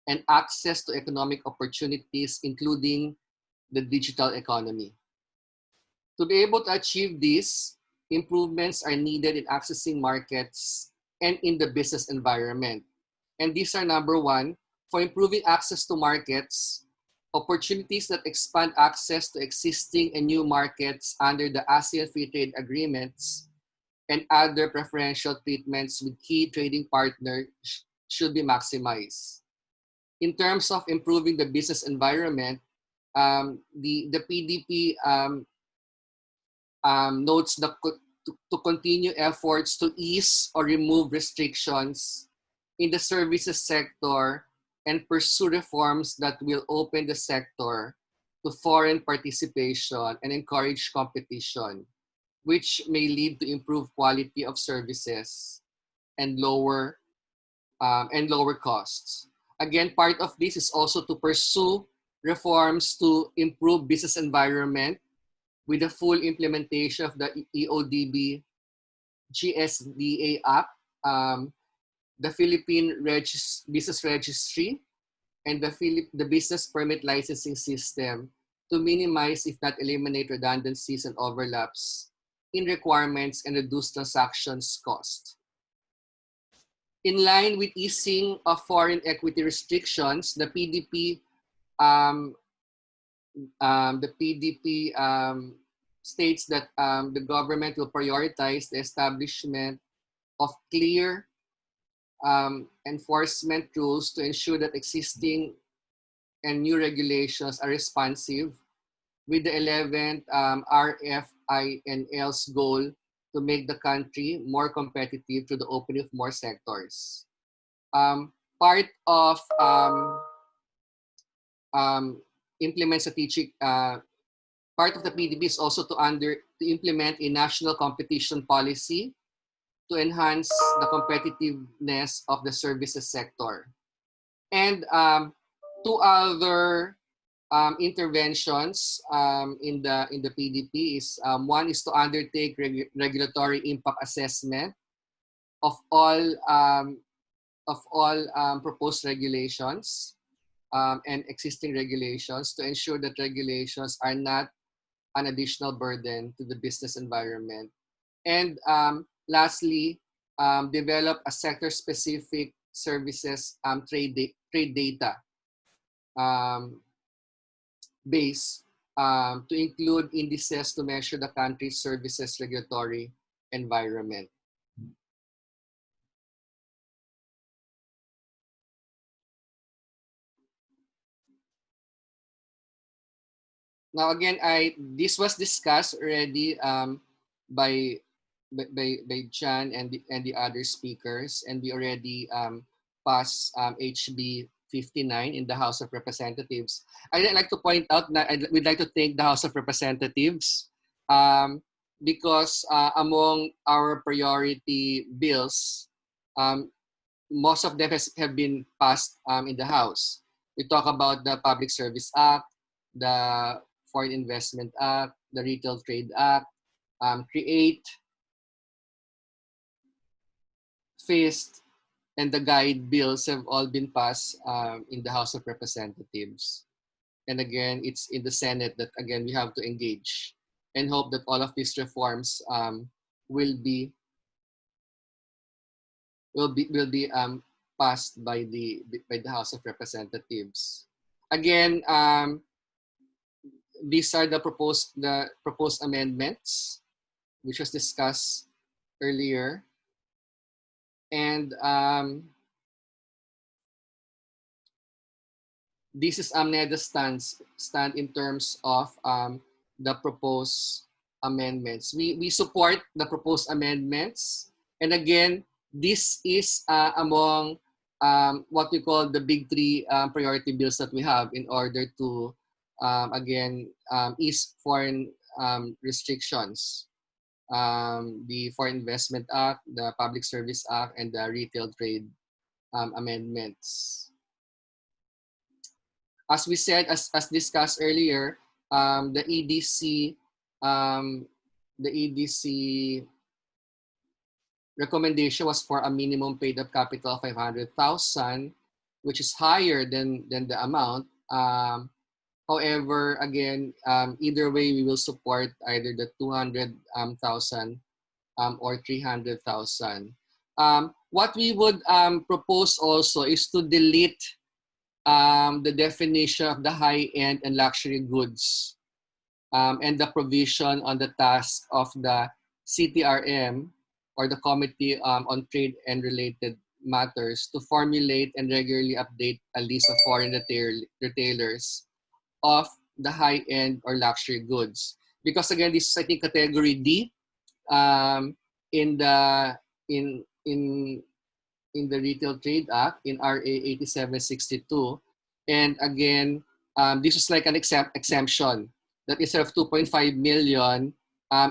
and access to economic opportunities, including the digital economy. To be able to achieve this, improvements are needed in accessing markets and in the business environment. And these are number one, for improving access to markets, opportunities that expand access to existing and new markets under the ASEAN Free Trade Agreements and other preferential treatments with key trading partners should be maximized. In terms of improving the business environment, the PDP notes to continue efforts to ease or remove restrictions in the services sector and pursue reforms that will open the sector to foreign participation and encourage competition, which may lead to improved quality of services and lower costs. Again, part of this is also to pursue reforms to improve business environment with the full implementation of the EODB GSDA Act, the Philippine Business Registry, and the Business Permit Licensing System to minimize, if not eliminate, redundancies and overlaps in requirements and reduce transactions cost. In line with easing of foreign equity restrictions, the PDP states that the government will prioritize the establishment of clear enforcement rules to ensure that existing and new regulations are responsive with the 11th RFINL's goal to make the country more competitive through the opening of more sectors. Part of implement strategic, part of the PDB is also to implement a national competition policy to enhance the competitiveness of the services sector. And two other interventions in the PDP is one is to undertake regulatory impact assessment of all proposed regulations and existing regulations to ensure that regulations are not an additional burden to the business environment. And lastly, develop a sector-specific services trade data base to include indices to measure the country's services regulatory environment. Now again, this was discussed already by John and the other speakers, and we already passed HB 59 in the House of Representatives. I'd like to point out that we'd like to thank the House of Representatives because among our priority bills, most of them have been passed in the House. We talk about the Public Service Act, the Foreign Investment Act, the Retail Trade Act, CREATE, FIST, and the guide bills have all been passed in the House of Representatives. And again, it's in the Senate that again we have to engage and hope that all of these reforms will be passed by the House of Representatives. Again, these are the proposed amendments, which was discussed earlier. And this is AMNEDA's stand in terms of the proposed amendments. We support the proposed amendments. And again, this is among what we call the big three priority bills that we have in order to, again, ease foreign restrictions. The Foreign Investment Act, the Public Service Act, and the Retail Trade amendments. As we said, as discussed earlier, the EDC recommendation was for a minimum paid up capital of 500,000, which is higher than the amount. However, again, either way, we will support either the 200,000 or 300,000. What we would propose also is to delete the definition of the high-end and luxury goods and the provision on the task of the CTRM or the Committee on Trade and Related Matters to formulate and regularly update a list of foreign retailers of the high-end or luxury goods. Because again, this is I think category D in the Retail Trade Act in RA 8762. And again, this is like an exemption that instead of 2.5 million,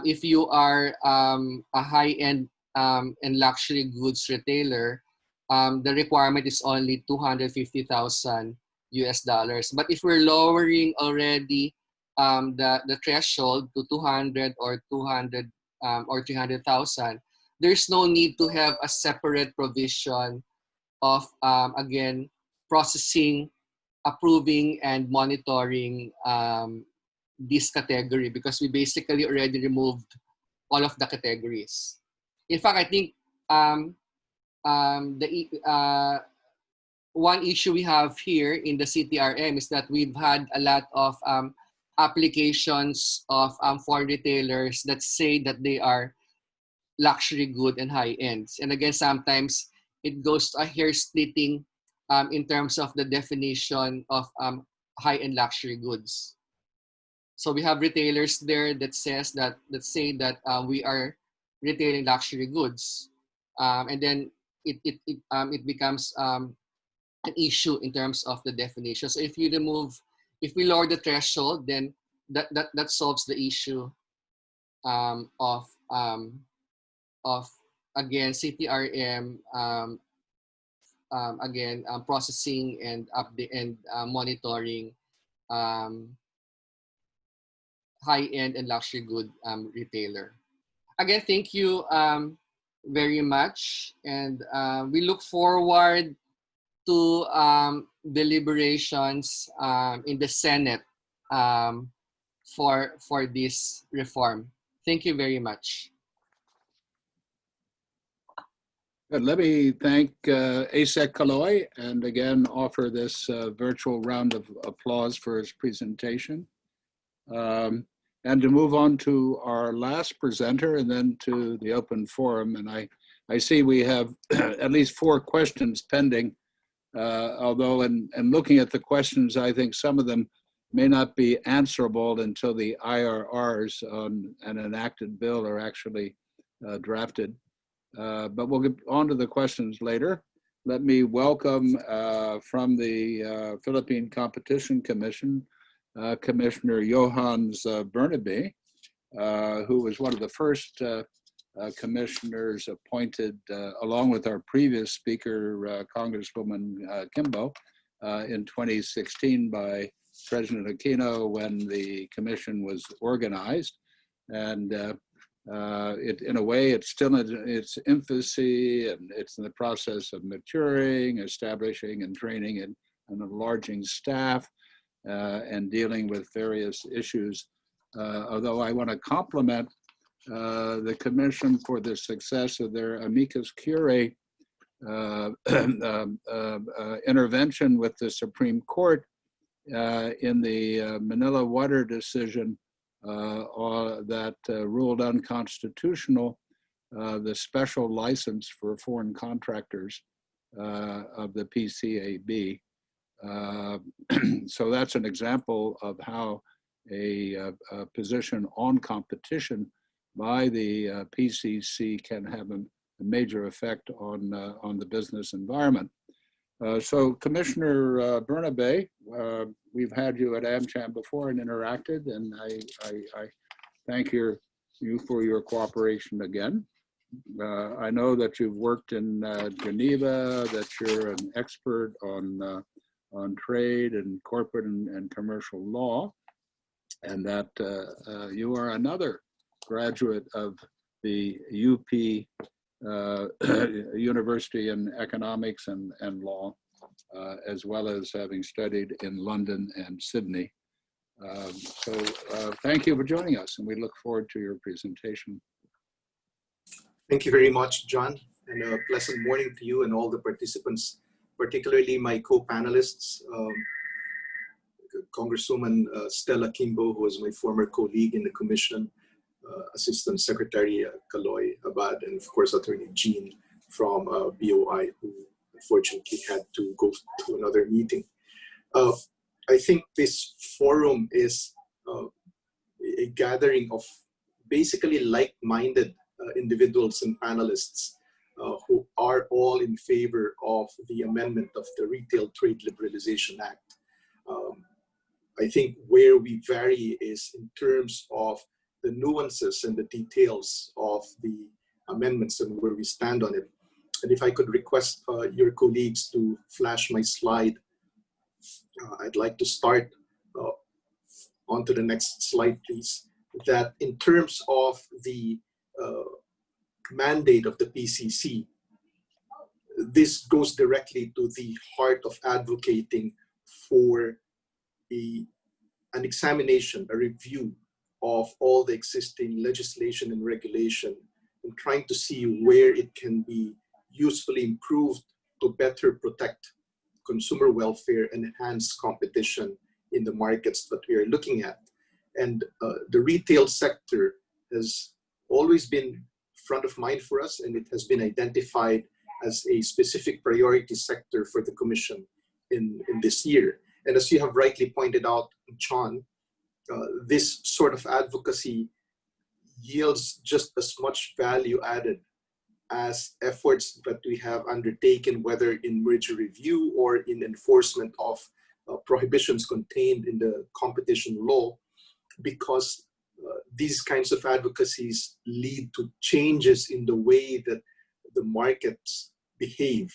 if you are a high-end and luxury goods retailer, the requirement is only 250,000 US dollars. But if we're lowering already the threshold to 200 or 200 or 300,000, there's no need to have a separate provision of again processing, approving, and monitoring this category because we basically already removed all of the categories. In fact, I think one issue we have here in the CTRM is that we've had a lot of applications of foreign retailers that say that they are luxury good and high ends. And again, sometimes it goes to a hair splitting in terms of the definition of high-end luxury goods. So we have retailers there that say that we are retailing luxury goods, and then it becomes an issue in terms of the definition. So if we lower the threshold, then that solves the issue of again CTRM processing and update and monitoring high-end and luxury good retailer. Again, thank you very much, and we look forward to deliberations in the Senate for this reform. Thank you very much. Good. Let me thank Asek Kaloy and again offer this virtual round of applause for his presentation. And to move on to our last presenter and then to the open forum. And I see we have at least 4 questions pending, although in looking at the questions, I think some of them may not be answerable until the IRRs on an enacted bill are actually drafted. But we'll get on to the questions later. Let me welcome from the Philippine Competition Commission, Commissioner Johanns Burnaby, who was one of the first commissioners appointed, along with our previous speaker, Congresswoman Kimbo, in 2016 by President Aquino when the commission was organized. And in a way, it's still in its infancy, and it's in the process of maturing, establishing and training and enlarging staff, and dealing with various issues. Although I want to compliment the Commission for the success of their amicus curiae intervention with the Supreme Court in the Manila water decision that ruled unconstitutional the special license for foreign contractors of the PCAB. So that's an example of how a position on competition by the PCC can have a major effect on the business environment. So Commissioner Burnaby, we've had you at AmCham before and interacted, and I thank you for your cooperation again. I know that you've worked in Geneva, that you're an expert on trade and corporate and commercial law, and that you are another graduate of the UP University in Economics and Law, as well as having studied in London and Sydney. So thank you for joining us, and we look forward to your presentation. Thank you very much, John, and a pleasant morning to you and all the participants, particularly my co-panelists, Congresswoman Stella Kimbo, who was my former colleague in the Commission, Assistant Secretary Kaloy Abad, and of course Attorney Jean from BOI, who unfortunately had to go to another meeting. I think this forum is a gathering of basically like-minded individuals and panelists who are all in favor of the amendment of the Retail Trade Liberalization Act. I think where we vary is in terms of the nuances and the details of the amendments and where we stand on it. And if I could request your colleagues to flash my slide, I'd like to start on to the next slide, please. That in terms of the mandate of the PCC, this goes directly to the heart of advocating for an examination, a review of all the existing legislation and regulation, and trying to see where it can be usefully improved to better protect consumer welfare and enhance competition in the markets that we are looking at. And the retail sector has always been front of mind for us, and it has been identified as a specific priority sector for the Commission in this year. And as you have rightly pointed out, John, this sort of advocacy yields just as much value added as efforts that we have undertaken, whether in merger review or in enforcement of prohibitions contained in the competition law, because these kinds of advocacies lead to changes in the way that the markets behave,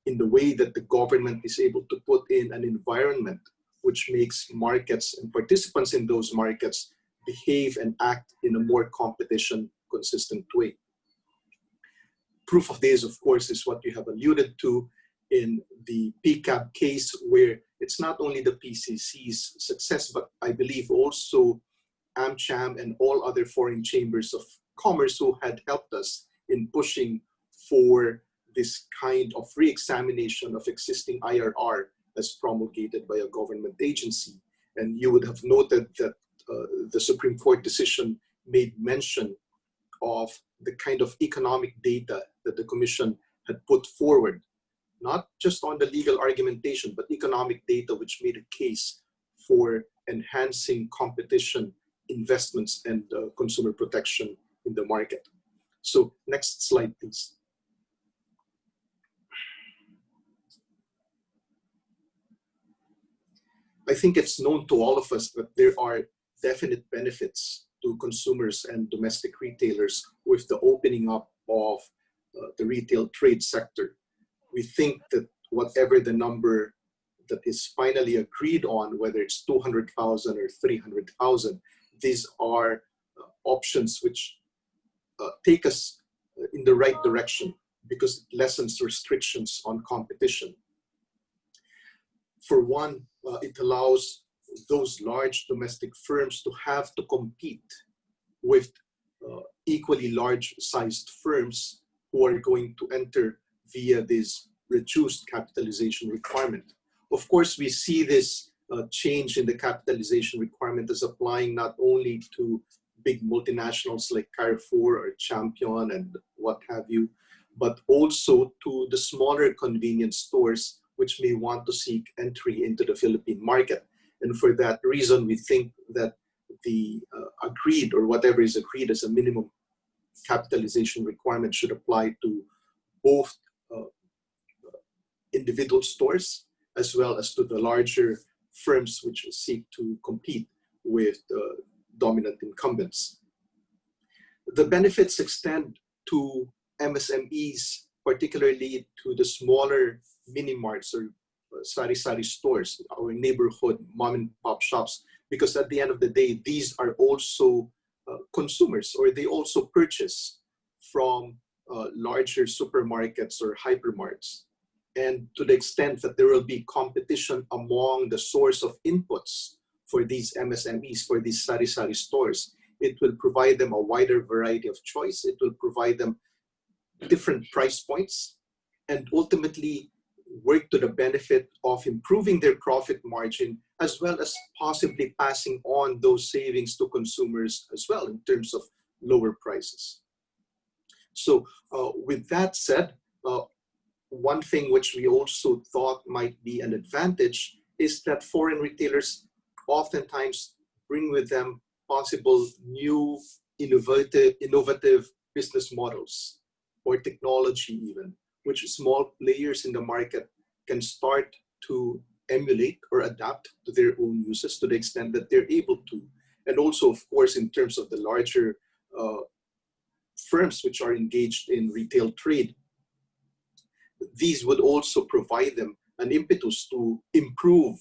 in the way that the government is able to put in an environment which makes markets and participants in those markets behave and act in a more competition consistent way. Proof of this, of course, is what you have alluded to in the PCAB case, where it's not only the PCC's success, but I believe also AmCham and all other foreign chambers of commerce who had helped us in pushing for this kind of re-examination of existing IRR as promulgated by a government agency. And you would have noted that the Supreme Court decision made mention of the kind of economic data that the Commission had put forward, not just on the legal argumentation, but economic data which made a case for enhancing competition, investments, and consumer protection in the market. So next slide, please. I think it's known to all of us that there are definite benefits to consumers and domestic retailers with the opening up of the retail trade sector. We think that whatever the number that is finally agreed on, whether it's 200,000 or 300,000, these are options which take us in the right direction because it lessens restrictions on competition. For one, it allows those large domestic firms to have to compete with equally large-sized firms who are going to enter via this reduced capitalization requirement. Of course, we see this change in the capitalization requirement as applying not only to big multinationals like Carrefour or Champion and what have you, but also to the smaller convenience stores which may want to seek entry into the Philippine market. And for that reason, we think that the agreed or whatever is agreed as a minimum capitalization requirement should apply to both individual stores as well as to the larger firms which seek to compete with dominant incumbents. The benefits extend to MSMEs, particularly to the smaller mini-marts or sari-sari stores, our neighborhood mom-and-pop shops, because at the end of the day, these are also consumers, or they also purchase from larger supermarkets or hypermarts. And to the extent that there will be competition among the source of inputs for these MSMEs, for these sari-sari stores, it will provide them a wider variety of choice. It will provide them different price points and ultimately work to the benefit of improving their profit margin, as well as possibly passing on those savings to consumers as well in terms of lower prices. So with that said, one thing which we also thought might be an advantage is that foreign retailers oftentimes bring with them possible new innovative business models or technology even, which small players in the market can start to emulate or adapt to their own uses to the extent that they're able to. And also, of course, in terms of the larger firms which are engaged in retail trade, these would also provide them an impetus to improve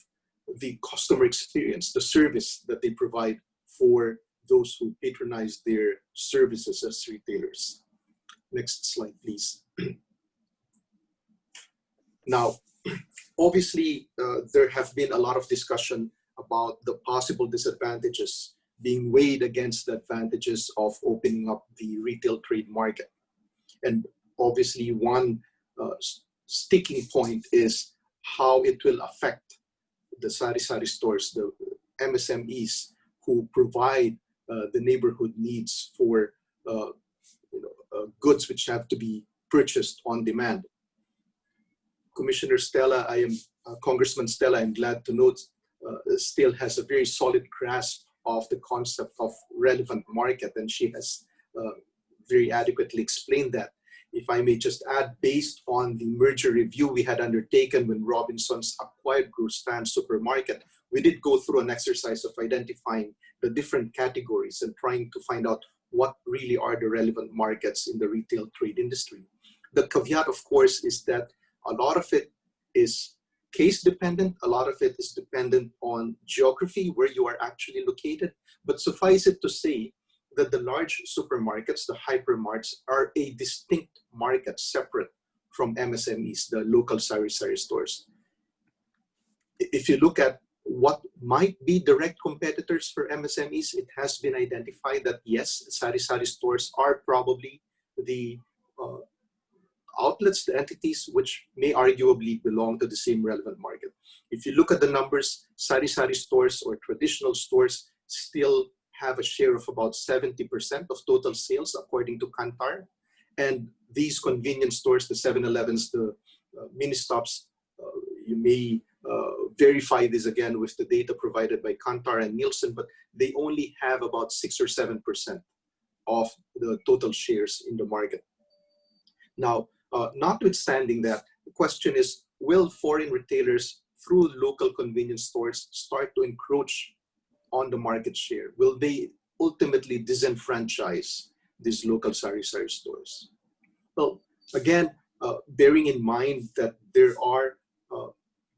the customer experience, the service that they provide for those who patronize their services as retailers. Next slide, please. Now, obviously, there have been a lot of discussion about the possible disadvantages being weighed against the advantages of opening up the retail trade market. And obviously, one sticking point is how it will affect the sari-sari stores, the MSMEs who provide the neighborhood needs for goods which have to be purchased on demand. Commissioner Stella, Congressman Stella, I'm glad to note, still has a very solid grasp of the concept of relevant market, and she has very adequately explained that. If I may just add, based on the merger review we had undertaken when Robinsons acquired Grostan Supermarket, we did go through an exercise of identifying the different categories and trying to find out what really are the relevant markets in the retail trade industry. The caveat, of course, is that a lot of it is case dependent, a lot of it is dependent on geography, where you are actually located. But suffice it to say that the large supermarkets, the hypermarts, are a distinct market separate from MSMEs, the local sari-sari stores. If you look at what might be direct competitors for MSMEs, it has been identified that yes, sari-sari stores are probably the outlets, the entities which may arguably belong to the same relevant market. If you look at the numbers, sari-sari stores or traditional stores still have a share of about 70% of total sales according to Kantar. And these convenience stores, the 7-Elevens, the mini stops, you may verify this again with the data provided by Kantar and Nielsen, but they only have about 6 or 7% of the total shares in the market. Now, notwithstanding that, the question is, will foreign retailers through local convenience stores start to encroach on the market share? Will they ultimately disenfranchise these local sari-sari stores? Well, again, bearing in mind that there are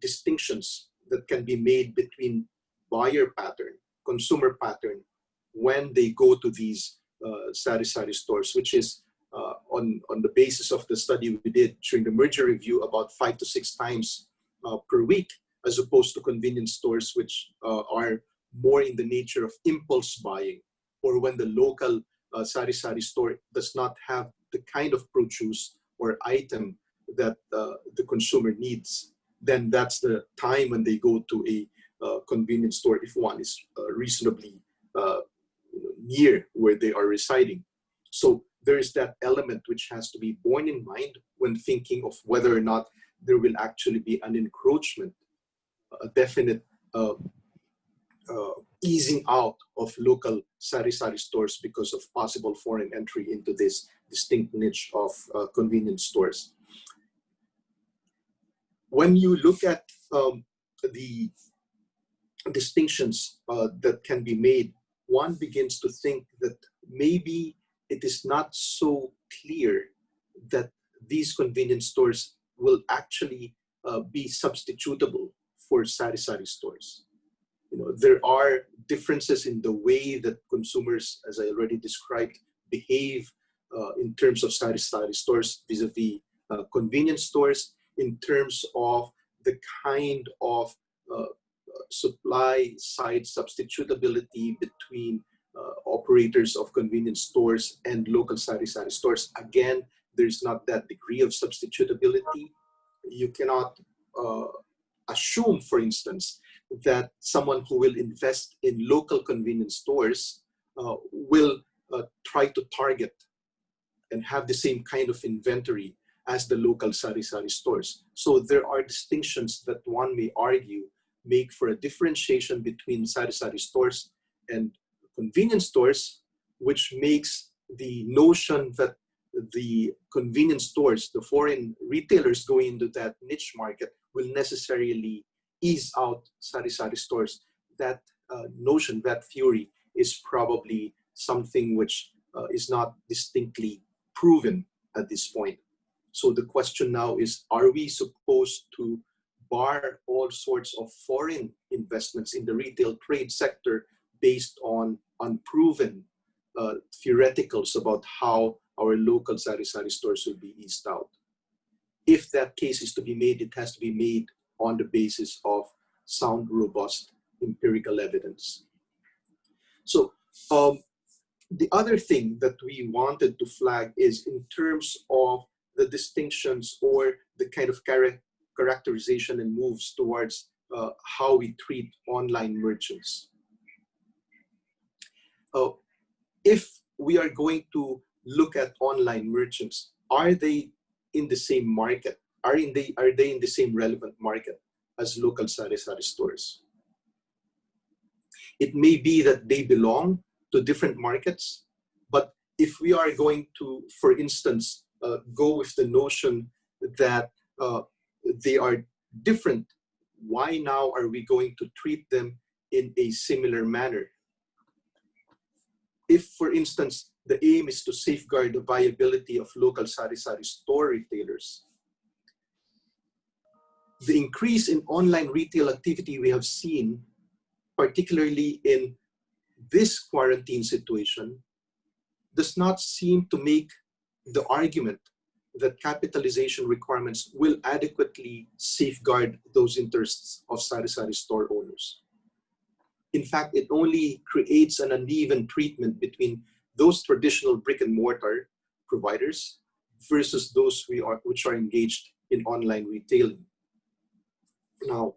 distinctions that can be made between buyer pattern, consumer pattern, when they go to these sari-sari stores, which is on the basis of the study we did during the merger review, about 5 to 6 times per week, as opposed to convenience stores, which are more in the nature of impulse buying, or when the local sari-sari store does not have the kind of produce or item that the consumer needs, then that's the time when they go to a convenience store if one is reasonably near where they are residing. So there is that element which has to be borne in mind when thinking of whether or not there will actually be an encroachment, a definite easing out of local sari-sari stores because of possible foreign entry into this distinct niche of convenience stores. When you look at the distinctions that can be made, one begins to think that maybe it is not so clear that these convenience stores will actually be substitutable for sari-sari stores. You know, there are differences in the way that consumers, as I already described, behave in terms of sari-sari stores vis-a-vis convenience stores, in terms of the kind of supply side substitutability between operators of convenience stores and local sari-sari stores. Again, there's not that degree of substitutability. You cannot assume, for instance, that someone who will invest in local convenience stores will try to target and have the same kind of inventory as the local sari-sari stores. So there are distinctions that one may argue make for a differentiation between sari-sari stores and convenience stores, which makes the notion that the convenience stores, the foreign retailers going into that niche market, will necessarily ease out sari-sari stores. That notion, that theory, is probably something which is not distinctly proven at this point. So the question now is, are we supposed to bar all sorts of foreign investments in the retail trade sector based on unproven theoreticals about how our local sari-sari stores will be eased out? If that case is to be made, it has to be made on the basis of sound, robust empirical evidence. So the other thing that we wanted to flag is in terms of the distinctions or the kind of characterization and moves towards how we treat online merchants. If we are going to look at online merchants, are they in the same market? Are they in the same relevant market as local sari-sari stores? It may be that they belong to different markets, but if we are going to, for instance, go with the notion that they are different, why now are we going to treat them in a similar manner? If, for instance, the aim is to safeguard the viability of local sari-sari store retailers, the increase in online retail activity we have seen, particularly in this quarantine situation, does not seem to make the argument that capitalization requirements will adequately safeguard those interests of sari-sari store owners. In fact, it only creates an uneven treatment between those traditional brick and mortar providers versus those which are engaged in online retailing. Now,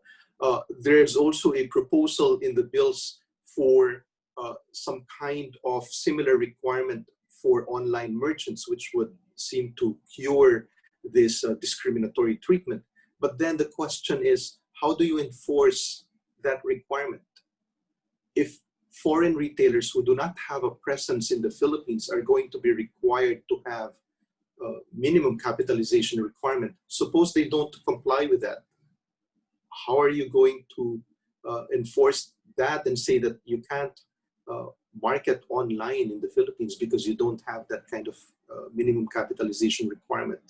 there's also a proposal in the bills for some kind of similar requirement for online merchants, which would seem to cure this discriminatory treatment. But then the question is, how do you enforce that requirement? If foreign retailers who do not have a presence in the Philippines are going to be required to have minimum capitalization requirement, suppose they don't comply with that, how are you going to enforce that and say that you can't market online in the Philippines because you don't have that kind of minimum capitalization requirement?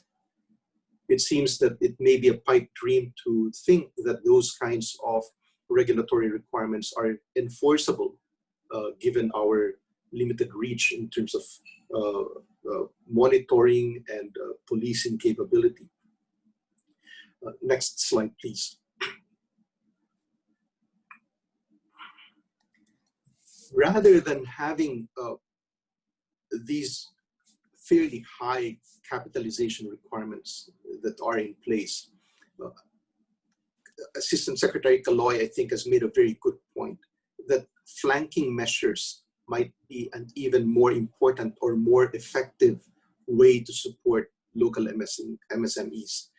It seems that it may be a pipe dream to think that those kinds of regulatory requirements are enforceable given our limited reach in terms of monitoring and policing capability. Next slide, please. Rather than having these fairly high capitalization requirements that are in place, Assistant Secretary Caloy, I think, has made a very good point that flanking measures might be an even more important or more effective way to support local MSMEs.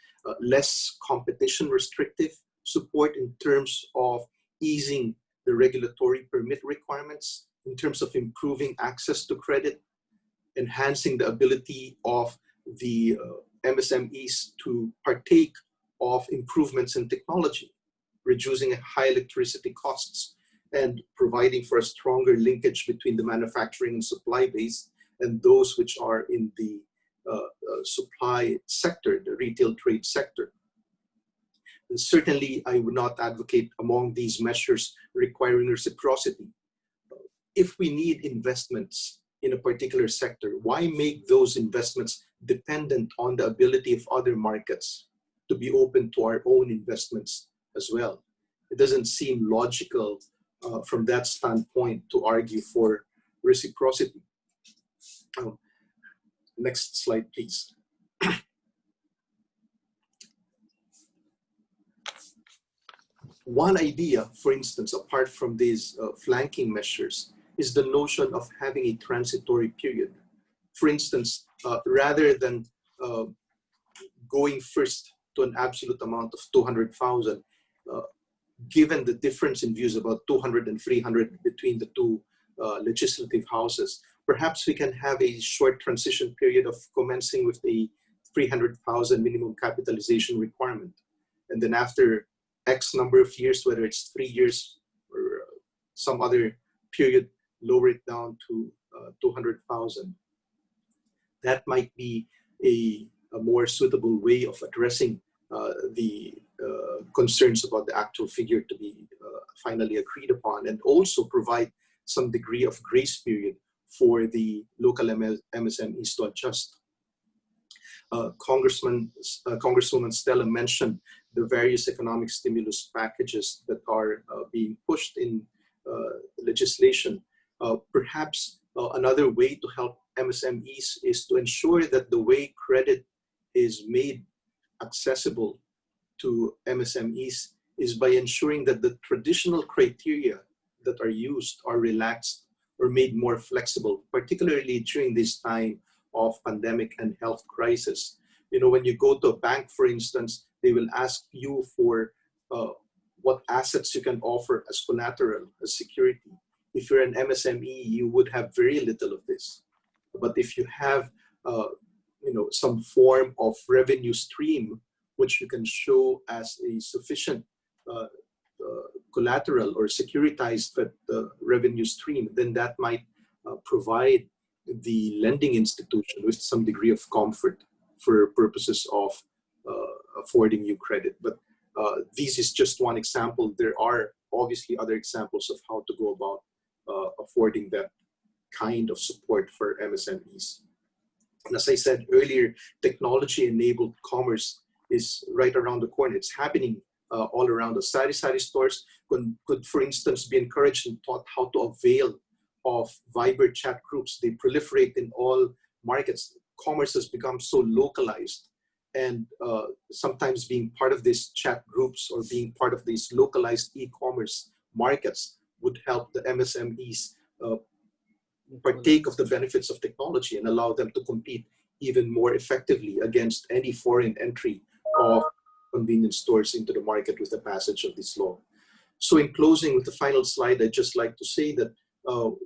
Less competition restrictive support in terms of easing the regulatory permit requirements, in terms of improving access to credit, enhancing the ability of the MSMEs to partake of improvements in technology, reducing high electricity costs, and providing for a stronger linkage between the manufacturing and supply base and those which are in the supply sector, the retail trade sector. And certainly, I would not advocate among these measures requiring reciprocity. If we need investments in a particular sector, why make those investments dependent on the ability of other markets to be open to our own investments as well? It doesn't seem logical from that standpoint to argue for reciprocity. Next slide, please. One idea, for instance, apart from these flanking measures, is the notion of having a transitory period. For instance, rather than going first to an absolute amount of 200,000, given the difference in views about 200 and 300 between the two legislative houses, perhaps we can have a short transition period of commencing with the 300,000 minimum capitalization requirement. And then after X number of years, whether it's 3 years or some other period, lower it down to 200,000. That might be a more suitable way of addressing the concerns about the actual figure to be finally agreed upon, and also provide some degree of grace period for the local MSMEs to adjust. Congresswoman Stella mentioned the various economic stimulus packages that are being pushed in legislation. Perhaps another way to help MSMEs is to ensure that the way credit is made accessible to MSMEs is by ensuring that the traditional criteria that are used are relaxed or made more flexible, particularly during this time of pandemic and health crisis. You know, when you go to a bank, for instance, they will ask you for what assets you can offer as collateral, as security. If you're an MSME, you would have very little of this. But if you have some form of revenue stream which you can show as a sufficient collateral or securitized revenue stream, then that might provide the lending institution with some degree of comfort for purposes of affording you credit. But this is just one example. There are obviously other examples of how to go about affording that kind of support for MSMEs. And as I said earlier, technology-enabled commerce is right around the corner. It's happening all around us. Sari-sari stores could, for instance, be encouraged and taught how to avail of Viber chat groups. They proliferate in all markets. Commerce has become so localized, and sometimes being part of these chat groups or being part of these localized e-commerce markets would help the MSMEs partake of the benefits of technology and allow them to compete even more effectively against any foreign entry of convenience stores into the market with the passage of this law. So in closing, with the final slide, I'd just like to say that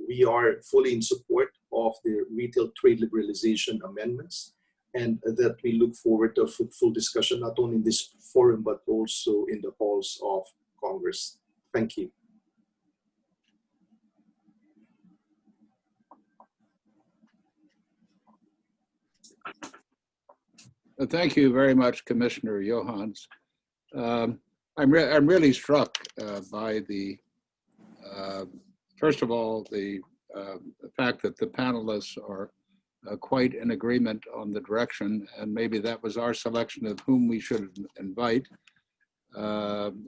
we are fully in support of the retail trade liberalization amendments, and that we look forward to a fruitful discussion, not only in this forum, but also in the halls of Congress. Thank you. Thank you very much, Commissioner Johanns. I'm really struck by the, first of all, the fact that the panelists are quite in agreement on the direction, and maybe that was our selection of whom we should invite.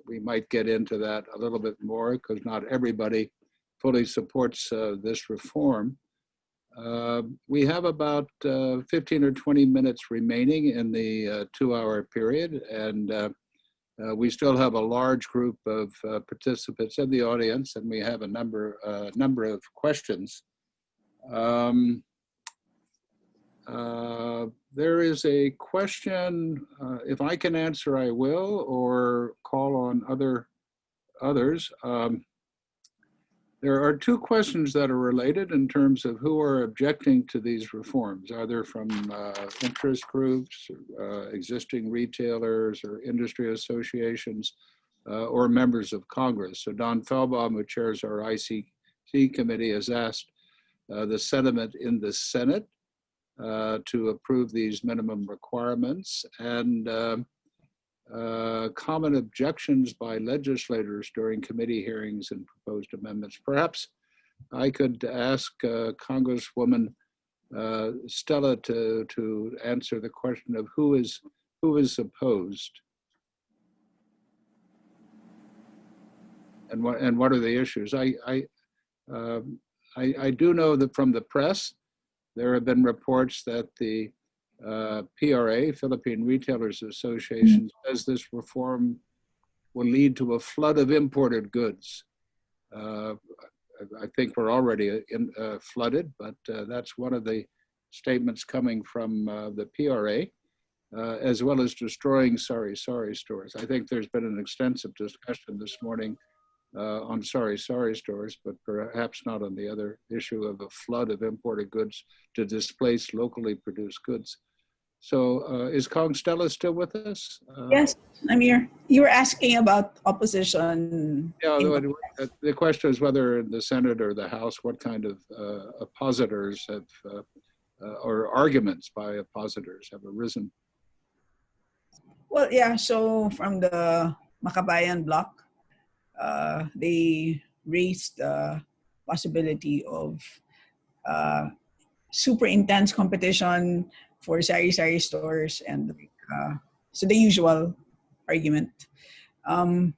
We might get into that a little bit more because not everybody fully supports this reform. We have about 15 or 20 minutes remaining in the 2-hour period, and we still have a large group of participants in the audience, and we have a number of questions. There is a question, if I can answer, I will, or call on others. There are 2 questions that are related in terms of who are objecting to these reforms, either from interest groups, existing retailers, or industry associations, or members of Congress. So Don Feldbaum, who chairs our ICC committee, has asked the sentiment in the Senate to approve these minimum requirements, and common objections by legislators during committee hearings and proposed amendments. Perhaps I could ask Congresswoman Stella to answer the question of who is opposed, and what are the issues. I do know that from the press there have been reports that the PRA, Philippine Retailers Association, says this reform will lead to a flood of imported goods. I think we're already flooded, but that's one of the statements coming from the PRA, as well as destroying sorry stores. I think there's been an extensive discussion this morning on sorry stores, but perhaps not on the other issue of a flood of imported goods to displace locally produced goods. So is Kong Stella still with us? Yes, I'm here. You were asking about opposition. Yeah, the question is whether in the Senate or the House, what kind of oppositors have, or arguments by oppositors have arisen. Well, yeah, so from the Makabayan bloc, they raised the possibility of super intense competition for sari-sari stores, and so the usual argument. And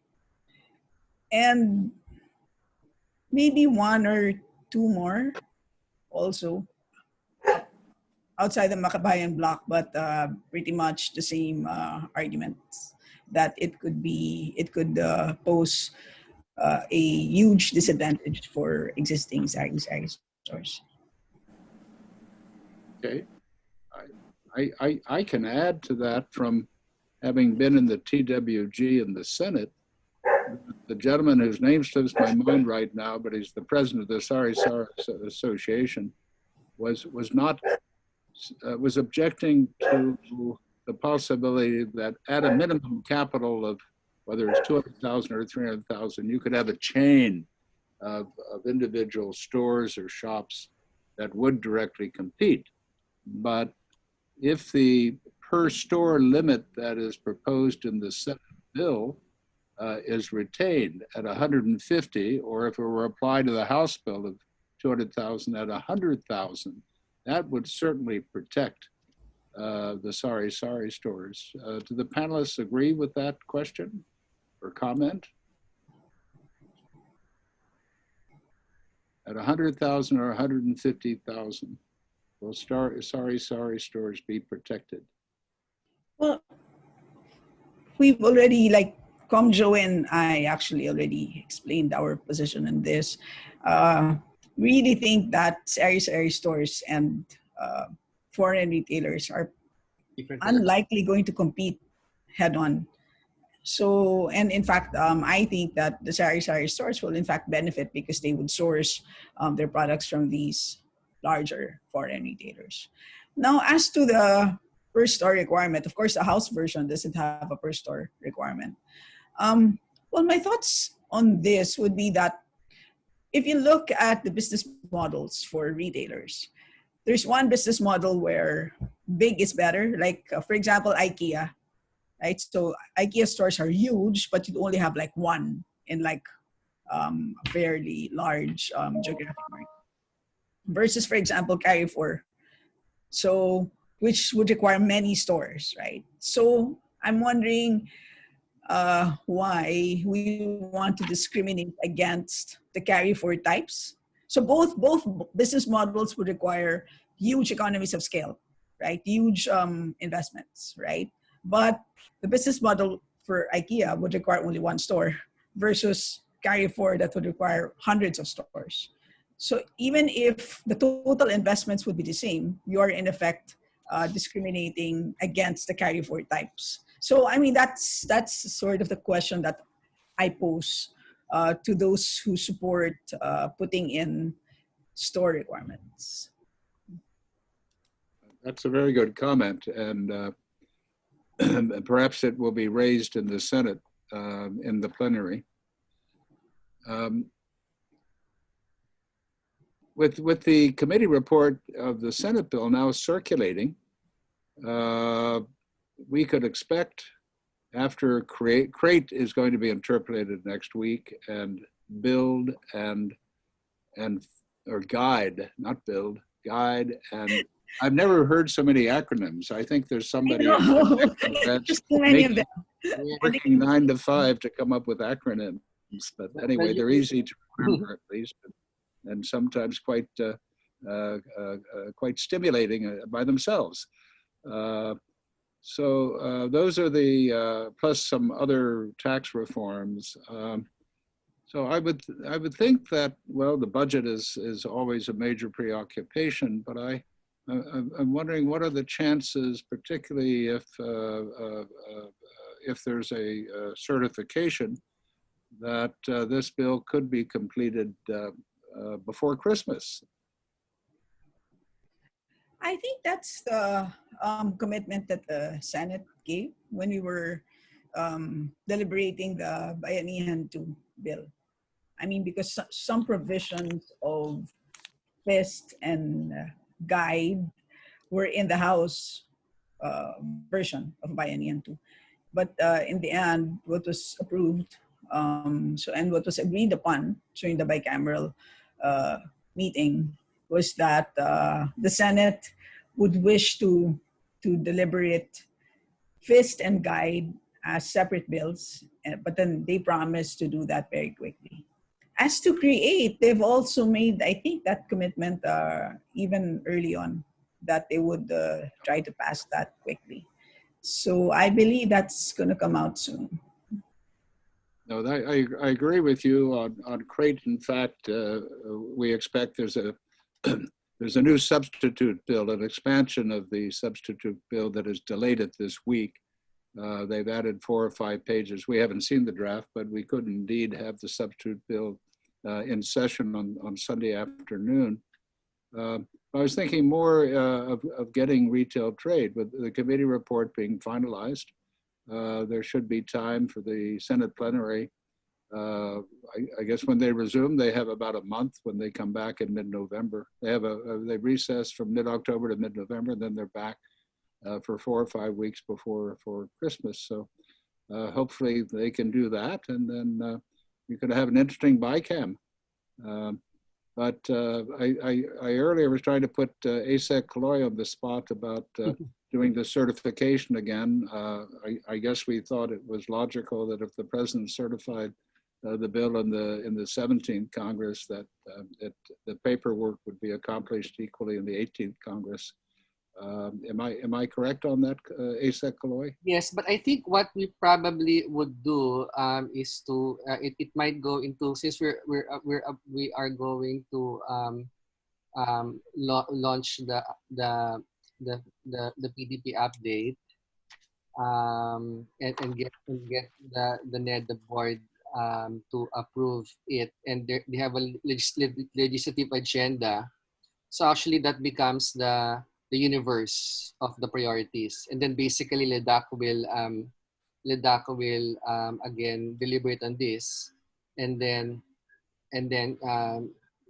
maybe 1 or 2 more also outside the Makabayan bloc, but pretty much the same arguments that it could pose a huge disadvantage for existing sari-sari stores. Okay, I can add to that from having been in the TWG in the Senate, the gentleman whose name slips my mind right now, but he's the president of the Sari Association, was objecting to the possibility that at a minimum capital of whether it's 200,000 or 300,000, you could have a chain of individual stores or shops that would directly compete. But if the per store limit that is proposed in the Senate bill is retained at 150, or if it were applied to the House bill of 200,000 at 100,000, that would certainly protect the Sari stores. Do the panelists agree with that question or comment? At 100,000 or 150,000, will Sari stores be protected? Well, we've already, like Comjo and I actually already explained our position in this. Really think that Sari stores and foreign retailers are unlikely going to compete head on. So, and in fact, I think that the Sari stores will in fact benefit because they would source their products from these larger foreign retailers. Now, as to the per store requirement, of course, the House version doesn't have a per store requirement. Well, my thoughts on this would be that if you look at the business models for retailers, there's one business model where big is better. Like, for example, Ikea, right? So Ikea stores are huge, but you only have like one in like a fairly large geographic market. Versus, for example, Carrefour, so which would require many stores, right? So I'm wondering why we want to discriminate against the Carrefour types. So both business models would require huge economies of scale, right? Huge investments, right? But the business model for IKEA would require only one store versus Carrefour that would require hundreds of stores. So even if the total investments would be the same, you are in effect discriminating against the Carrefour types. So I mean that's sort of the question that I pose to those who support putting in store requirements. That's a very good comment, and perhaps it will be raised in the Senate in the plenary. With the committee report of the Senate bill now circulating, we could expect after crate is going to be interpreted next week, and build and or guide, not build, guide, and I've never heard so many acronyms. I think there's somebody that's working 9 to 5 to come up with acronyms. But anyway, they're easy to remember at least, and sometimes quite stimulating by themselves. So those are the plus some other tax reforms. So I would think that, well, the budget is always a major preoccupation, but I'm wondering what are the chances, particularly if there's a certification, that this bill could be completed before Christmas. I think that's the commitment that the Senate gave when we were deliberating the Bayanihan 2 bill. I mean, because some provisions of FIST and guide were in the House version of Bayanihan 2. But in the end, what was approved and what was agreed upon during the bicameral meeting was that the Senate would wish to deliberate FIST and guide as separate bills, but then they promised to do that very quickly. As to create, they've also made, I think, that commitment even early on, that they would try to pass that quickly. So I believe that's going to come out soon. No, I agree with you on crate. In fact, we expect there's a new substitute bill, an expansion of the substitute bill that is delayed this week. They've added 4 or 5 pages. We haven't seen the draft, but we could indeed have the substitute bill in session on Sunday afternoon. I was thinking more of getting retail trade. With the committee report being finalized, there should be time for the Senate plenary. I guess when they resume, they have about a month when they come back in mid-November. They recess from mid-October to mid-November, and then they're back for 4 or 5 weeks for Christmas. So hopefully they can do that, and then you could have an interesting BICAM. But I earlier was trying to put ASEC Kaloy on the spot about doing the certification again. I guess we thought it was logical that if the president certified the bill in the 17th Congress, that the paperwork would be accomplished equally in the 18th Congress. Am I correct on that, ASEC Kaloy? Yes, but I think what we probably would do is to it might go into, since we are going to launch the PDP update and get the NEDA board to approve it, and they have a legislative agenda. So actually that becomes the universe of the priorities, and then basically LEDAC will again deliberate on this, and then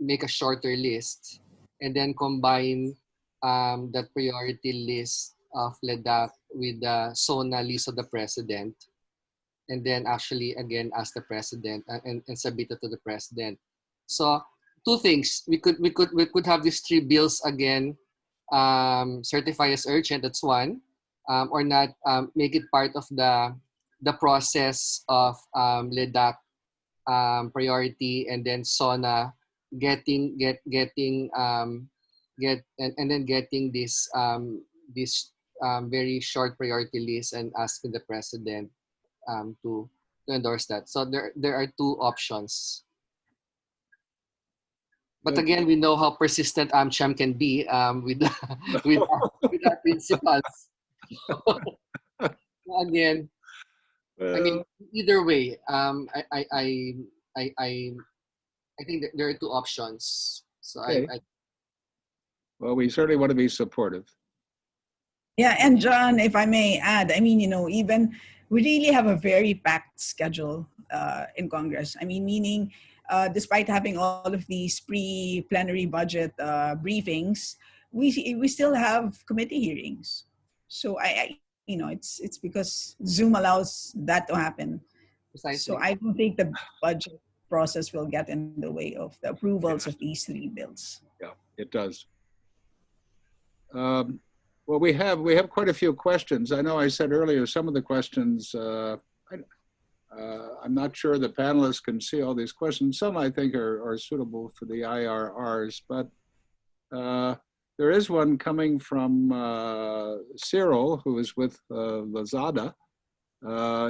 make a shorter list, and then combine that priority list of LEDAC with the SONA list of the president, and then actually again ask the president and submit it to the president. So 2 things, we could have these 3 bills again certify as urgent, that's one, or not, make it part of the process of LEDAC priority, and then SONA getting this very short priority list and asking the president to endorse that. So there are 2 options. But again, we know how persistent AmCham can be with our principals. Again, I mean, either way, I think that there are 2 options. So Okay. Well, we certainly want to be supportive. Yeah, and John, if I may add, I mean, even we really have a very packed schedule in Congress. I mean, meaning despite having all of these pre-plenary budget briefings, we still have committee hearings. So it's because Zoom allows that to happen. Precisely. So I don't think the budget process will get in the way of the approvals of these 3 bills. Yeah, it does. Well, we have quite a few questions. I know I said earlier some of the questions, I'm not sure the panelists can see all these questions. Some I think are suitable for the IRRs, but there is one coming from Cyril, who is with Lazada.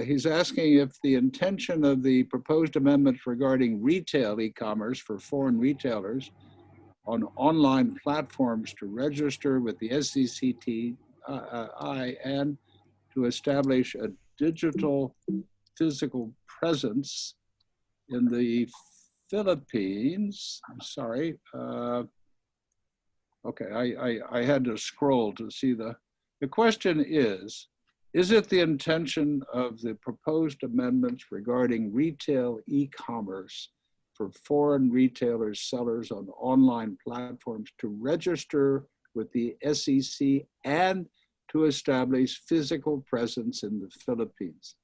He's asking if the intention of the proposed amendments regarding retail e-commerce for foreign retailers on online platforms to register with the SECTI and to establish a digital physical presence in the Philippines. I'm sorry. Okay, I had to scroll to see the question is it the intention of the proposed amendments regarding retail e-commerce for foreign retailers, sellers on online platforms to register with the SEC and to establish physical presence in the Philippines?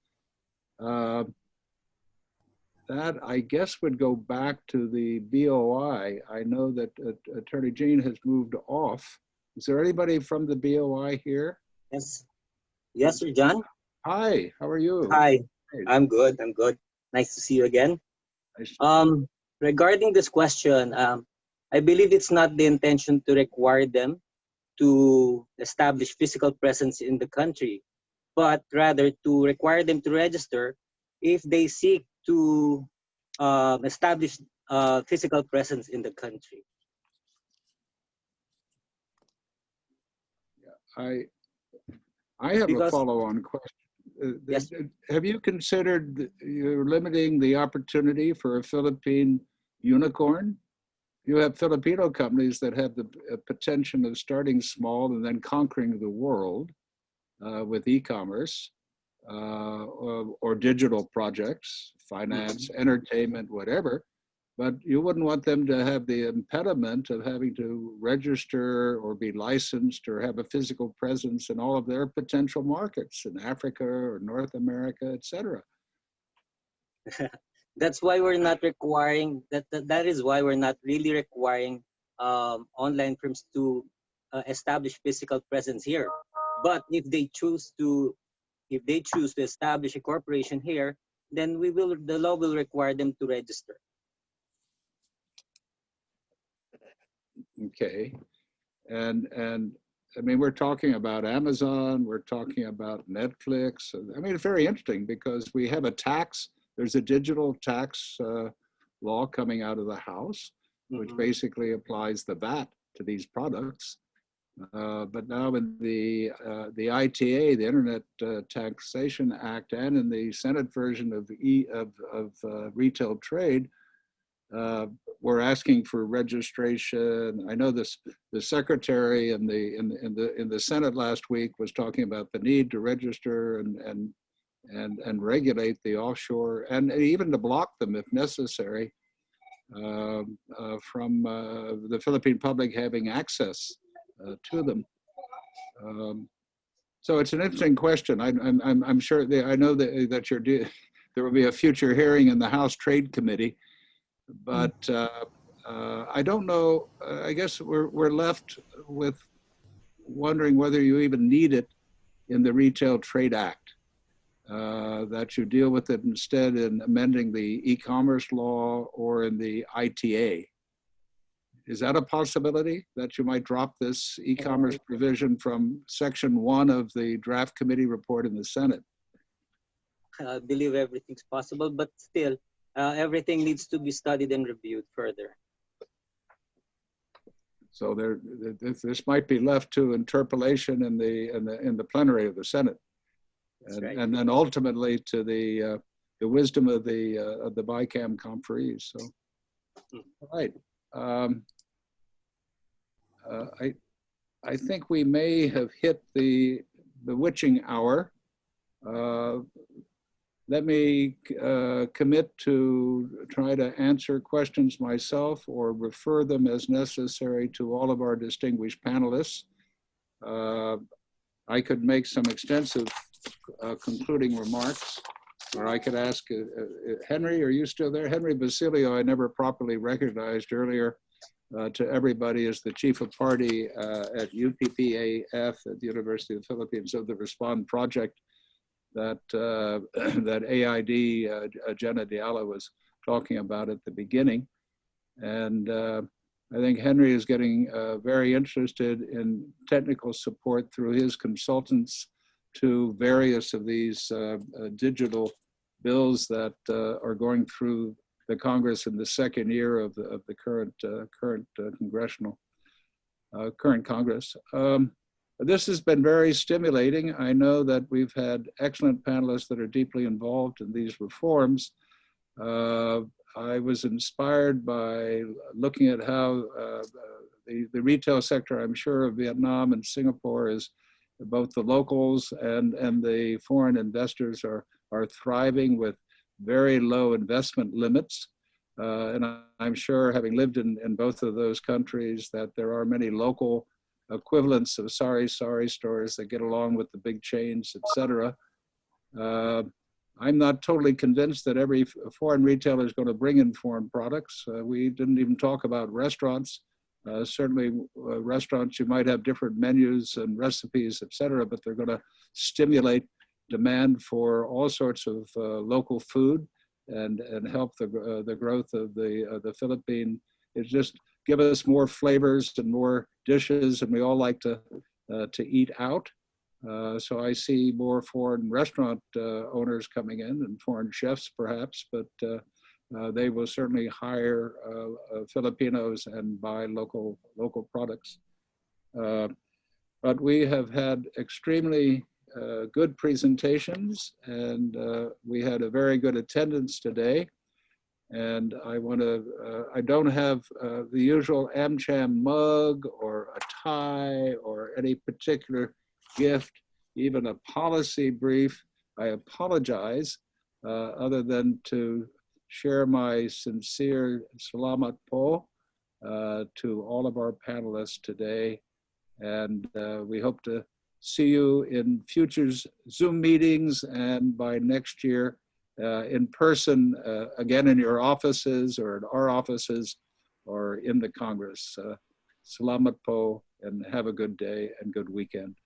That, I guess, would go back to the BOI. I know that Attorney Jean has moved off. Is there anybody from the BOI here? Yes. Yes, Sir John. Hi, how are you? Hi, I'm good. I'm good. Nice to see you again. Regarding this question, I believe it's not the intention to require them to establish physical presence in the country, but rather to require them to register if they seek to establish physical presence in the country. I have a follow-on question. Yes. Have you considered you're limiting the opportunity for a Philippine unicorn? You have Filipino companies that have the potential of starting small and then conquering the world with e-commerce or digital projects, finance, entertainment, whatever. But you wouldn't want them to have the impediment of having to register or be licensed or have a physical presence in all of their potential markets in Africa or North America, et cetera. That's why we're not requiring, that is why we're not really requiring online firms to establish physical presence here. But if they choose to establish a corporation here, then the law will require them to register. Okay, and I mean, we're talking about Amazon, we're talking about Netflix. I mean, it's very interesting because we have a tax, there's a digital tax law coming out of the House, which basically applies the VAT to these products. But now in the ITA, the Internet Taxation Act, and in the Senate version of retail trade, we're asking for registration. I know this, the secretary in the Senate last week was talking about the need to register and regulate the offshore, and even to block them if necessary from the Philippine public having access to them. So it's an interesting question. I'm sure I know that there will be a future hearing in the House Trade Committee, but I don't know. I guess we're left with wondering whether you even need it in the Retail Trade Act. That you deal with it instead in amending the e-commerce law or in the ITA. Is that a possibility that you might drop this e-commerce provision from section 1 of the draft committee report in the Senate? I believe everything's possible, but still, everything needs to be studied and reviewed further. So this might be left to interpolation in the plenary of the Senate, and then ultimately to the wisdom of the BICAM conferees. So, all right. I think we may have hit the witching hour. Let me commit to try to answer questions myself or refer them as necessary to all of our distinguished panelists. I could make some extensive concluding remarks, or I could ask, Henry, are you still there? Henry Basilio, I never properly recognized earlier to everybody as the chief of party at UPPAF at the University of the Philippines of the Respond Project that AID Jenna Diallo was talking about at the beginning. And I think Henry is getting very interested in technical support through his consultants to various of these digital bills that are going through the Congress in the second year of the current current Congress. This has been very stimulating. I know that we've had excellent panelists that are deeply involved in these reforms. I was inspired by looking at how the retail sector, I'm sure, of Vietnam and Singapore is both the locals and the foreign investors are thriving with very low investment limits. And I'm sure, having lived in both of those countries, that there are many local equivalents of sorry stores that get along with the big chains, etc. I'm not totally convinced that every foreign retailer is going to bring in foreign products. We didn't even talk about restaurants. Certainly restaurants, you might have different menus and recipes, etc., but they're going to stimulate demand for all sorts of local food and help the growth of the Philippine. It's just give us more flavors and more dishes, and we all like to eat out. So I see more foreign restaurant owners coming in and foreign chefs perhaps, but they will certainly hire Filipinos and buy local products. But we have had extremely good presentations, and we had a very good attendance today. And I want to, I don't have the usual AmCham mug or a tie or any particular gift, even a policy brief. I apologize, other than to share my sincere salamat po to all of our panelists today. And we hope to see you in future Zoom meetings, and by next year in person, again in your offices or in our offices or in the Congress. Salamat po, and have a good day and good weekend.